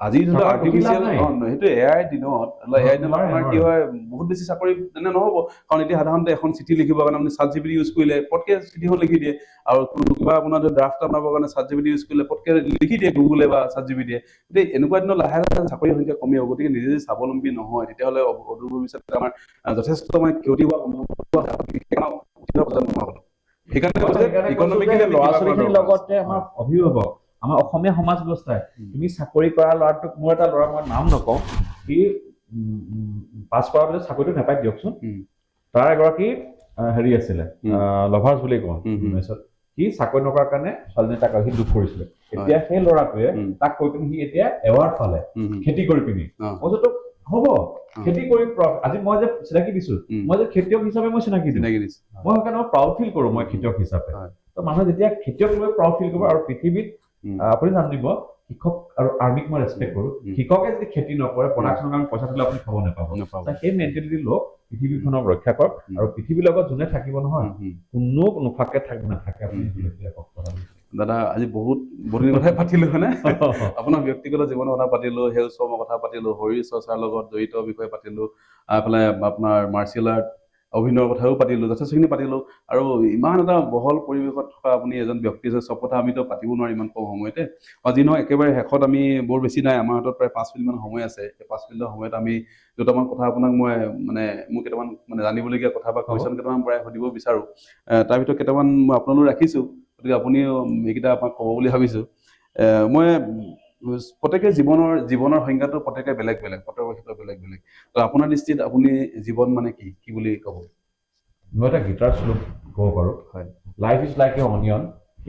S1: আজি ধৰি লওক
S2: চাকৰি
S1: আৰ্টিফিচিয়েল
S2: লাভ নাই।
S1: সেইটো এআই দিনত এআই দিনত
S2: নোৱাৰে,
S1: আপোনাৰ কি হয় বহুত বেছি চাকৰি তেনে নহ'ব কাৰণ এতিয়া সাধাৰণতে এখন চিঠি লিখিবৰ কাৰণে আপুনি ChatGPT ইউজ কৰিলে পটকে চিঠিখন লিখি দিয়ে আৰু কিবা আপোনাৰ ড্ৰাফ্ট বনাবৰ কাৰণে ChatGPT ইউজ কৰিলে পটকে লিখি দিয়ে গুগলে বা ChatGPT গতিকে এনেকুৱা দিনত লাহে লাহে চাকৰিৰ সংখ্যা কমি আহিব গতিকে নিজে যদি স্বাৱলম্বী নহয় তেতিয়াহ'লে অদূৰ ভৱিষ্যতে আমাৰ যথেষ্ট মানে ক্ষতি হোৱা সেইকাৰণে ইকনমিকেলি
S2: ল'ৰা ছোৱালীখিনিৰ লগতে আমাৰ অভিভাৱক আমাৰ অসমীয়া সমাজ ব্যৱস্থাই তুমি চাকৰি কৰা ল'ৰাটোক মোৰ এটা ল'ৰা মই নাম নকওঁ সি পাছ কৰাৰ পিছত চাকৰিটো নাপায় দিয়কচোন তাৰ এগৰাকী হেৰি আছিলে লভাৰ্ছ বুলি কওঁ তাৰপিছত সি চাকৰি নকৰাৰ কাৰণে ছোৱালীজনী তাক সি দুখ কৰিছিলে এতিয়া সেই ল'ৰাটোৱে তাক কৈ পিনি সি এতিয়া এৱাৰ্ড পালে খেতি কৰি পিনি কৈছো তোক হ'ব খেতি কৰি আজি মই যে চিনাকি দিছো মই যে খেতিয়ক হিচাপে মই চিনাকি দিছো মই সেইকাৰণে প্ৰাউড ফিল কৰো মই খেতিয়ক হিচাপে তো মানুহে যেতিয়া খেতিয়ক লৈ প্ৰাউড ফিল কৰিব আৰু পৃথিৱীত আপুনি জানিব শিক্ষক আৰু আৰ্মিক মই ৰেচপেক্ট কৰো শিক্ষকে যদি খেতি নকৰে প্ৰডাকশ্যনৰ কাৰণে পইচা দিলে আপুনি খাব নাপাব সেই মেণ্টেলিটি লোক পৃথিৱীখনক ৰক্ষা কৰক আৰু পৃথিৱীৰ লগত যোনে থাকিব নহয় কোনো নোখোৱাকে নাথাকে আপুনি
S1: দাদা আজি বহুত দিনৰ কথাই পাতিলো মানে আপোনাৰ ব্যক্তিগত জীৱনৰ কথা পাতিলো হেল্থ শৰ্মাৰ কথা পাতিলো শৰীৰ চৰ্চাৰ লগত জড়িত বিষয়ে পাতিলো এইফালে আপোনাৰ মাৰ্চিয়েল আৰ্ট অভিনয়ৰ কথাও পাতিলো যথেষ্টখিনি পাতিলো আৰু ইমান এটা বহল পৰিৱেশত থকা আপুনি এজন ব্যক্তি আছে চব কথা আমিতো পাতিব নোৱাৰিম ইমান কম সময়তে যি নহয় একেবাৰে শেষত আমি বৰ বেছি নাই আমাৰ হাতত প্ৰায় 5 মিনিটমান সময় আছে এই 5 মিনিটৰ সময়ত আমি দুটামান কথা আপোনাক মই মানে মোৰ কেইটামান মানে জানিবলগীয়া কথা বা কুৱেশ্যন কেইটামান প্ৰায় সুধিব বিচাৰো তাৰ ভিতৰত কেইটামান মই আপোনালৈ ৰাখিছো গতিকে আপুনিও এইকেইটা আপোনাক ক'ব বুলি ভাবিছো মই প্ৰত্যেকে জীৱনৰ সংজ্ঞাটো প্ৰত্যেকে বেলেগ বেলেগ প্ৰত্যেকৰ ক্ষেত্ৰত বেলেগ বেলেগ তো আপোনাৰ দৃষ্টিত আপুনি জীৱন মানে কি বুলি ক'ব
S2: মই এটা গীটাৰ শ্লোক ক'ব পাৰোঁ
S1: হয়
S2: life is like a onion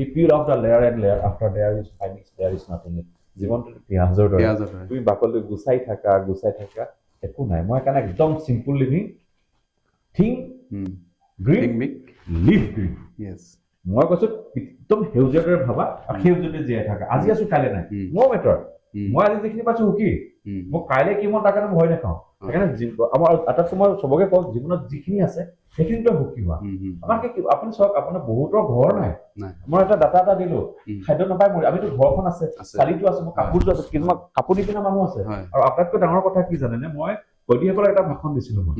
S2: if you love the layer and layer after there is nothing জীৱনটো পিঁয়াজৰ দৰে তুমি বাকলি গুচাই থাকা একো নাই মই সেইকাৰণে একদম simple living think green live green মই কৈছো একদম সেউজীয়াৰ দৰে ভাবা আৰু সেউজীয়াতে জীয়াই থাকা আজি আছো কাইলৈ নাই ন' মেটাৰ মই আজি যিখিনি পাইছো সুখী মই কাইলৈ কি মই তাৰ কাৰণে ভয় নাখাওঁ সেইকাৰণে আমাৰ আটাইতকৈ মই চবকে কওঁ জীৱনত যিখিনি আছে সেইখিনিতে সুখী হোৱা আমাক আপুনি চাওক আপোনাৰ বহুতৰ ঘৰ নাই মই এটা ডাটা এটা দিলো খাদ্য নাপায় আমিতো ঘৰখন আছে চালিটো আছে মোৰ কাপোৰটো আছে কিন্তু মই কাপোৰ নিপিনা মানুহ আছে আৰু আটাইতকৈ ডাঙৰ কথা কি জানেনে মই কয়দীসকলক এটা ভাষণ দিছিলো মই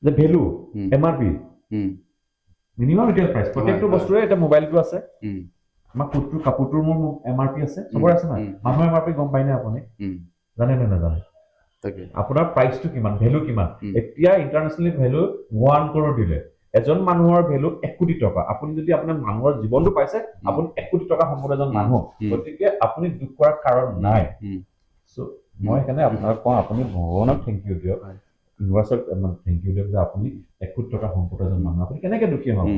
S2: যে value MRP minimum retail price প্ৰত্যেকটো বস্তুৰে এটা মোবাইলটো আছে আমাৰ ফুডটোৰ কাপোৰটোৰ মোৰ MRP আছে চবৰে আছে না মানুহৰ MRP গম পাই নে আপুনি জানে নে নাজানে আপোনাৰ প্ৰাইচটো কিমান ভেলু কিমান এতিয়া ইণ্টাৰনেশ্যনেলি ভেলু 1 crore দিলে এজন মানুহৰ ভেলু 1 কোটি টকা আপুনি যদি আপোনাৰ মানুহৰ জীৱনটো পাইছে আপুনি 1 কোটি টকা সম্পদ এজন মানুহ গতিকে আপুনি দুখ কৰাৰ কাৰণ নাই সো মই সেইকাৰণে আপোনাক কওঁ আপুনি ভগৱানক থেংক ইউ দিয়ক ইউনিভাৰ্চক থেংক ইউ দিয়ক যে আপুনি 1 কোটি টকা সম্পদ এজন মানুহ আপুনি কেনেকে দুখী হ'ব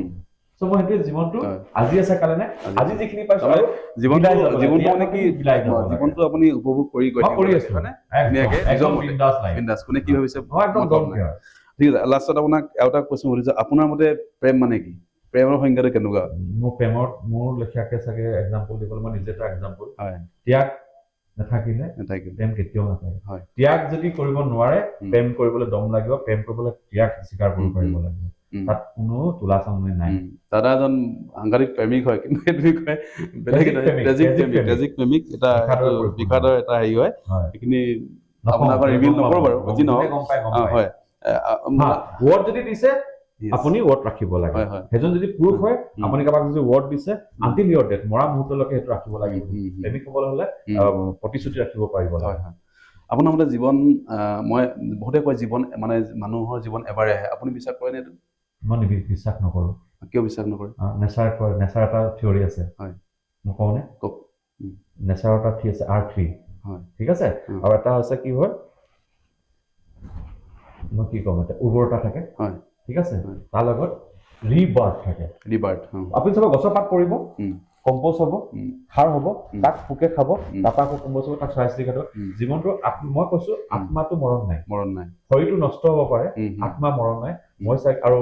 S2: সো মই সেইটো জীৱনটো আজি আছে কালে নাই আজি যিখিনি পাইছো আৰু
S1: জীৱনটো মানে কি জীৱনটো আপুনি উপভোগ কৰি আছো মানে ধুনীয়াকে বিন্দাছ কোনে কি ভাবিছে ঠিক আছে লাষ্টত আপোনাক এটা কোৱেশ্যন সুধিছো আপোনাৰ মতে প্ৰেম মানে কি প্ৰেমৰ সংজ্ঞাটো কেনেকুৱা
S2: মোৰ লেখিয়াকে চাগে এক্সাম্পল দিবলৈ মই নিজে এটা এক্সাম্পল ত্যাগ নাথাকিলে প্ৰেম কেতিয়াও নাথাকে ত্যাগ যদি কৰিব নোৱাৰে প্ৰেম কৰিবলৈ দম লাগিব প্ৰেম কৰিবলৈ ত্যাগ স্বীকাৰ কৰিব পাৰিব লাগিব তাত কোনো তোলা চামনি নাই
S1: দাদা এজন সাংঘাতিক প্ৰেমিক হয় কিন্তু এইটো বিষয়ে বেলেগ ট্ৰেজিক প্ৰেমিক এটা বিষাদৰ এটা হেৰি হয় সেইখিনি আপোনাক ৰিভিল নকৰো বাৰু যি নহওক হয়
S2: ৱৰ্ড যদি দিছে আপুনি ৱৰ্ড ৰাখিব লাগে সেইজন যদি পুৰুষ হয় আপুনি কাৰোবাক যদি ৱৰ্ড দিছে আনটিল ইয়ৰ ডেথ মৰা মুহূৰ্তলৈকে সেইটো ৰাখিব লাগিব প্ৰেমিক হ'বলৈ হ'লে প্ৰতিশ্ৰুতি ৰাখিব পাৰিব লাগে
S1: আপোনাৰ মতে জীৱন মই বহুতে কয় জীৱন মানে মানুহৰ জীৱন এবাৰে আহে আপুনি বিশ্বাস কৰেনে এইটো
S2: মই বিশ্বাস নকৰো
S1: কিয় বিশ্বাস নকৰে
S2: নেচাৰ এটা থিয়ৰী আছে
S1: হয়
S2: মই কওঁনে
S1: কওক
S2: নেচাৰ এটা থিয়ৰী আছে R3
S1: হয়
S2: ঠিক আছে আৰু এটা আছে কি হয় মই কি ক'ম এটা উৰ্বৰতা থাকে
S1: হয়
S2: ঠিক আছে তাৰ লগত ৰিবাৰ্থ থাকে আপুনি চাব গছৰ পাত পৰিব কম্পোজ হ'ব সাৰ হ'ব তাক পোকে খাব তাৰপৰা আকৌ কম্পোজ হ'ব তাক চৰাই চিৰিকটি খাব জীৱনটো মই কৈছো আত্মাটো মৰণ নাই শৰীৰটো নষ্ট হ'ব পাৰে আত্মা মৰণ নাই মই চাগে আৰু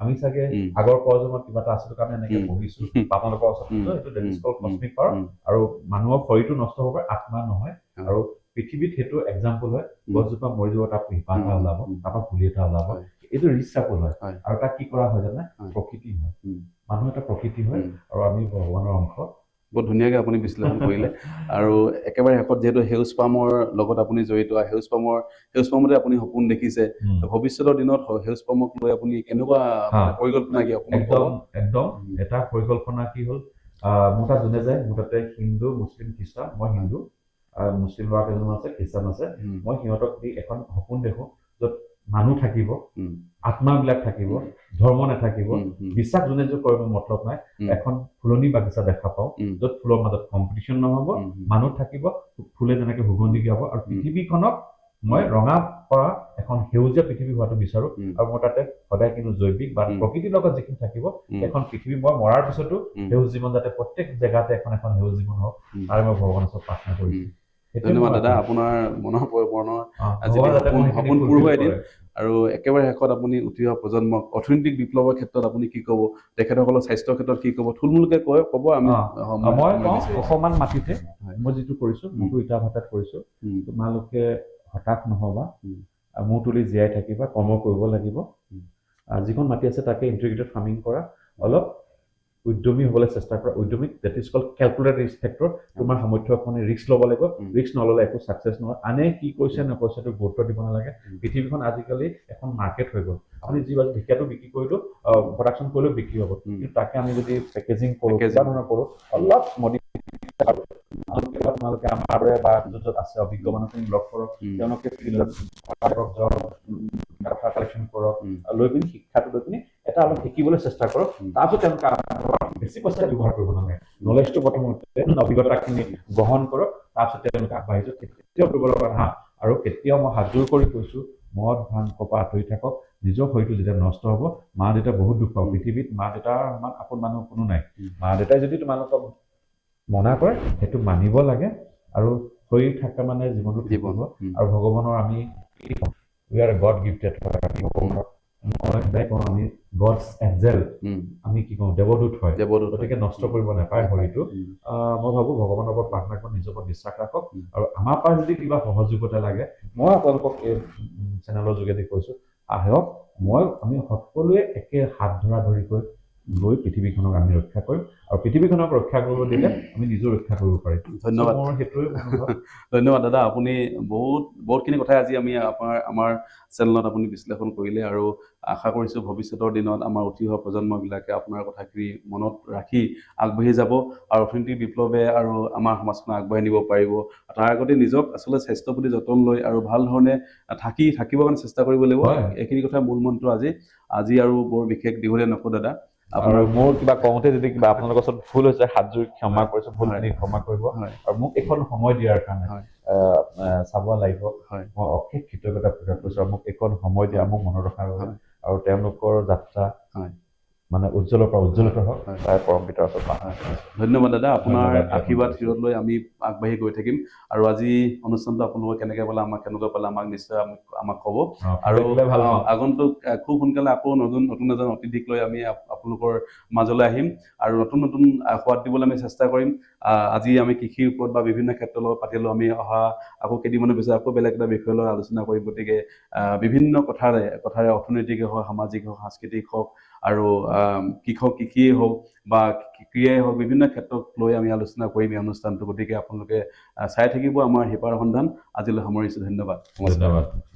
S2: আমি চাগে আগৰ প্ৰজন্মত কিবা এটা আছিলো কাৰণে এনেকে পঢ়িছো আপোনালোকৰ ওচৰত এইটো কস্মিক পাৱাৰ আৰু মানুহৰ শৰীৰটো নষ্ট হ'ব পাৰে আত্মা নহয় আৰু পৃথিৱীত সেইটো এক্সাম্পল হয় গছজোপা মৰি যাব তাৰ শিপা এটা ওলাব তাৰপৰা পুলি এটা ওলাব এইটো ৰিচাৰ্পল হয় আৰু তাক কি কৰা হয় জানে প্ৰকৃতি হয় মানুহ এটা প্ৰকৃতি হয় আৰু আমি ভগৱানৰ অংশ
S1: বহুত ধুনীয়াকৈ আপুনি বিশ্লেষণ কৰিলে আৰু একেবাৰে শেষত যিহেতু সেউজ পামৰ লগত আপুনি জড়িত সেউজ পামতে আপুনি সপোন দেখিছে ভৱিষ্যতৰ দিনত সেউজ পামক লৈ আপুনি কেনেকুৱা পৰিকল্পনা কি
S2: একদম এটা পৰিকল্পনা কি হ'ল মোৰ তাত যোনে যায় মোৰ তাতে হিন্দু মুছলিম খ্ৰীষ্টান মই হিন্দু মুছলিম ল'ৰা কেইজনমান আছে খ্ৰীষ্টান আছে মই সিহঁতক দি এখন সপোন দেখো য'ত মানুহ থাকিব আত্মাবিলাক থাকিব ধৰ্ম নাথাকিব বিশ্বাস যোনে যোনে কৰিব মতলব নাই এখন ফুলনি বাগিচা দেখা পাওঁ য'ত ফুলৰ মাজত কম্পিটিশ্যন নহ'ব মানুহ থাকিব ফুলে যেনেকে সুগন্ধি গাব আৰু পৃথিৱীখনক মই ৰঙা পৰা এখন সেউজীয়া পৃথিৱী হোৱাটো বিচাৰো আৰু মই তাতে সদায় কিন্তু জৈৱিক বা প্ৰকৃতিৰ লগত যিখিনি থাকিব এখন পৃথিৱী মই মৰাৰ পিছতো সেউজ জীৱন যাতে প্ৰত্যেক জেগাতে এখন সেউজ জীৱন হওক তাৰে মই ভগৱানৰ ওচৰত প্ৰাৰ্থনা কৰিছো
S1: ধন্যবাদ দাদা আপোনাৰ মনৰ সপোন পূৰ হোৱা এদিন আৰু একেবাৰে শেষত আপুনি উঠি অহা প্ৰজন্মক অৰ্থনৈতিক বিপ্লৱৰ ক্ষেত্ৰত আপুনি কি ক'ব তেখেতসকলৰ স্বাস্থ্যৰ ক্ষেত্ৰত কি ক'ব থুলমূলকে ক'ব আমি
S2: মই অকমান মাটিতে মই যিটো কৰিছো মোৰতো ইটা ভাটাত কৰিছো তোমালোকে হতাশ নহবা মূৰ তুলি জীয়াই থাকিবা কৰ্ম কৰিব লাগিব যিখন মাটি আছে তাকে ইণ্টিগ্ৰেটেড ফাৰ্মিং কৰা অলপ উদ্যমী হ'বলৈ চেষ্টা কৰা উদ্যমী that is called calculated risk factor তোমাৰ সামৰ্থ্যখনে ৰিস্ক ল'ব লাগিব ৰিস্ক নল'লে একো ছাকচেছ নহয় আনে কি কৈছে নকৈছে সেইটো গুৰুত্ব দিব নালাগে পৃথিৱীখন আজিকালি এখন মাৰ্কেট হৈ গ'ল আমি যি ঢেকীয়াটো বিক্ৰী কৰিলো প্ৰডাকশ্যন কৰিলেও বিক্ৰী হ'ব কিন্তু তাকে আমি যদি পেকেজিং কৰোঁ কিবা ধৰণৰ কৰোঁ অলপ তোমালোকে আমাৰ দৰে বা য'ত আছে অভিজ্ঞ মানুহখিনি লগ কৰক তেওঁলোকে কথা কালেকশ্যন কৰক লৈ পিনি শিক্ষাটো লৈ পিনি এটা অলপ শিকিবলৈ চেষ্টা কৰক তাৰপিছত তেওঁলোকে বেছি পইচা ব্যৱহাৰ কৰিব নালাগে নলেজটো প্ৰথমতে অভিজ্ঞতাখিনি গ্ৰহণ কৰক তাৰপিছত তেওঁলোকে আগবাঢ়ি যাওক কেতিয়াও কৰিব লগা আৰু কেতিয়াও মই হাতযোৰ কৰি কৈছোঁ মদ ভাং কপা আঁতৰি থাকক নিজৰ শৰীৰটো যেতিয়া নষ্ট হ'ব মা দেউতা বহুত দুখ পাব পৃথিৱীত মা দেউতাৰ ইমান আপোন মানুহ কোনো নাই মা দেউতাই যদি তোমালোকক মনা কৰে সেইটো মানিব লাগে আৰু শৰীৰ থকা মানে জীৱনটো থাকিব আৰু ভগৱানৰ আমি উই আৰ গড গিফটেড আমি গডছ এঞ্জেল আমি কি কওঁ দেৱদূত হয় গতিকে নষ্ট কৰিব নাপায় শৰীৰটো মই ভাবোঁ ভগৱানৰ ওপৰত প্ৰাৰ্থনা কৰি নিজৰ ওপৰত বিশ্বাস ৰাখক আৰু আমাৰ পৰা যদি কিবা সহযোগিতা লাগে মই আপোনালোকক এই চেনেলৰ যোগেদি কৈছোঁ আহক আমি সকলোৱে একে হাত ধৰাধৰিকৈ লৈ পৃথিৱীখনক আমি ৰক্ষা কৰিম আৰু পৃথিৱীখনক ৰক্ষা কৰিব দিলে আমি নিজেও ৰক্ষা কৰিব পাৰিম
S1: ধন্যবাদ
S2: মোৰ সেইটোৱে
S1: ধন্যবাদ দাদা আপুনি বহুতখিনি কথাই আজি আমি আমাৰ চেনেলত আপুনি বিশ্লেষণ কৰিলে আৰু আশা কৰিছোঁ ভৱিষ্যতৰ দিনত আমাৰ উঠি অহা প্ৰজন্মবিলাকে আপোনাৰ কথাখিনি মনত ৰাখি আগবাঢ়ি যাব আৰু অৰ্থনৈতিক বিপ্লৱে আৰু আমাৰ সমাজখন আগবাঢ়ি নিব পাৰিব তাৰ আগতে নিজক আচলতে স্বাস্থ্যৰ প্ৰতি যতন লৈ আৰু ভাল ধৰণে থাকিবৰ কাৰণে চেষ্টা কৰিব লাগিব এইখিনি কথা মূল মন্ত্ৰ আজি আৰু বৰ বিশেষ দীঘলীয়া নকওঁ দাদা
S2: আপোনাৰ মোৰ কিবা কওঁতে যদি কিবা আপোনালোকৰ ওচৰত ভুল হৈছে হাতযোৰ ক্ষমা কৰিছোঁ ভুলখিনি ক্ষমা কৰিব আৰু মোক এইখন সময় দিয়াৰ কাৰণে চাব লাগিব মই অশেষ কৃতজ্ঞতা প্ৰকাশ কৰিছোঁ আৰু মোক এইখন সময় দিয়া মোক মনত ৰখাৰ বাবে আৰু তেওঁলোকৰ যাত্ৰা মানে উজ্জ্বলৰ পৰা উজ্জ্বলতৰ হওক তাৰ পৰম পিতাৰ ওচৰত
S1: ধন্যবাদ দাদা আপোনাৰ আশীৰ্বাদ শিৰত লৈ আমি আগবাঢ়ি গৈ থাকিম আৰু আজি অনুষ্ঠানটো আপোনালোকে কেনেকৈ পালে কেনেকুৱা পালে নিশ্চয় আমাক ক'ব আৰু আগন্তুক খুব সোনকালে আকৌ নতুন এজন অতিথিক লৈ আমি আপোনালোকৰ মাজলৈ আহিম আৰু নতুন সোৱাদ দিবলৈ আমি চেষ্টা কৰিম আজি আমি কৃষিৰ ওপৰত বা বিভিন্ন ক্ষেত্ৰৰ লগত পাতিলোঁ আমি অহা আকৌ কেইদিনমানৰ পিছত আকৌ বেলেগ এটা বিষয় লৈ আলোচনা কৰিম গতিকে বিভিন্ন কথাৰে অৰ্থনৈতিকে হওক সামাজিক হওক সাংস্কৃতিক হওক আৰু কৃষিয়েই হওক বা ক্ৰীড়াই হওক বিভিন্ন ক্ষেত্ৰক লৈ আমি আলোচনা কৰিম এই অনুষ্ঠানটো গতিকে আপোনালোকে চাই থাকিব আমাৰ হিপাৰ সন্ধান আজিলৈ সামৰিছোঁ ধন্যবাদ
S2: নমস্কাৰ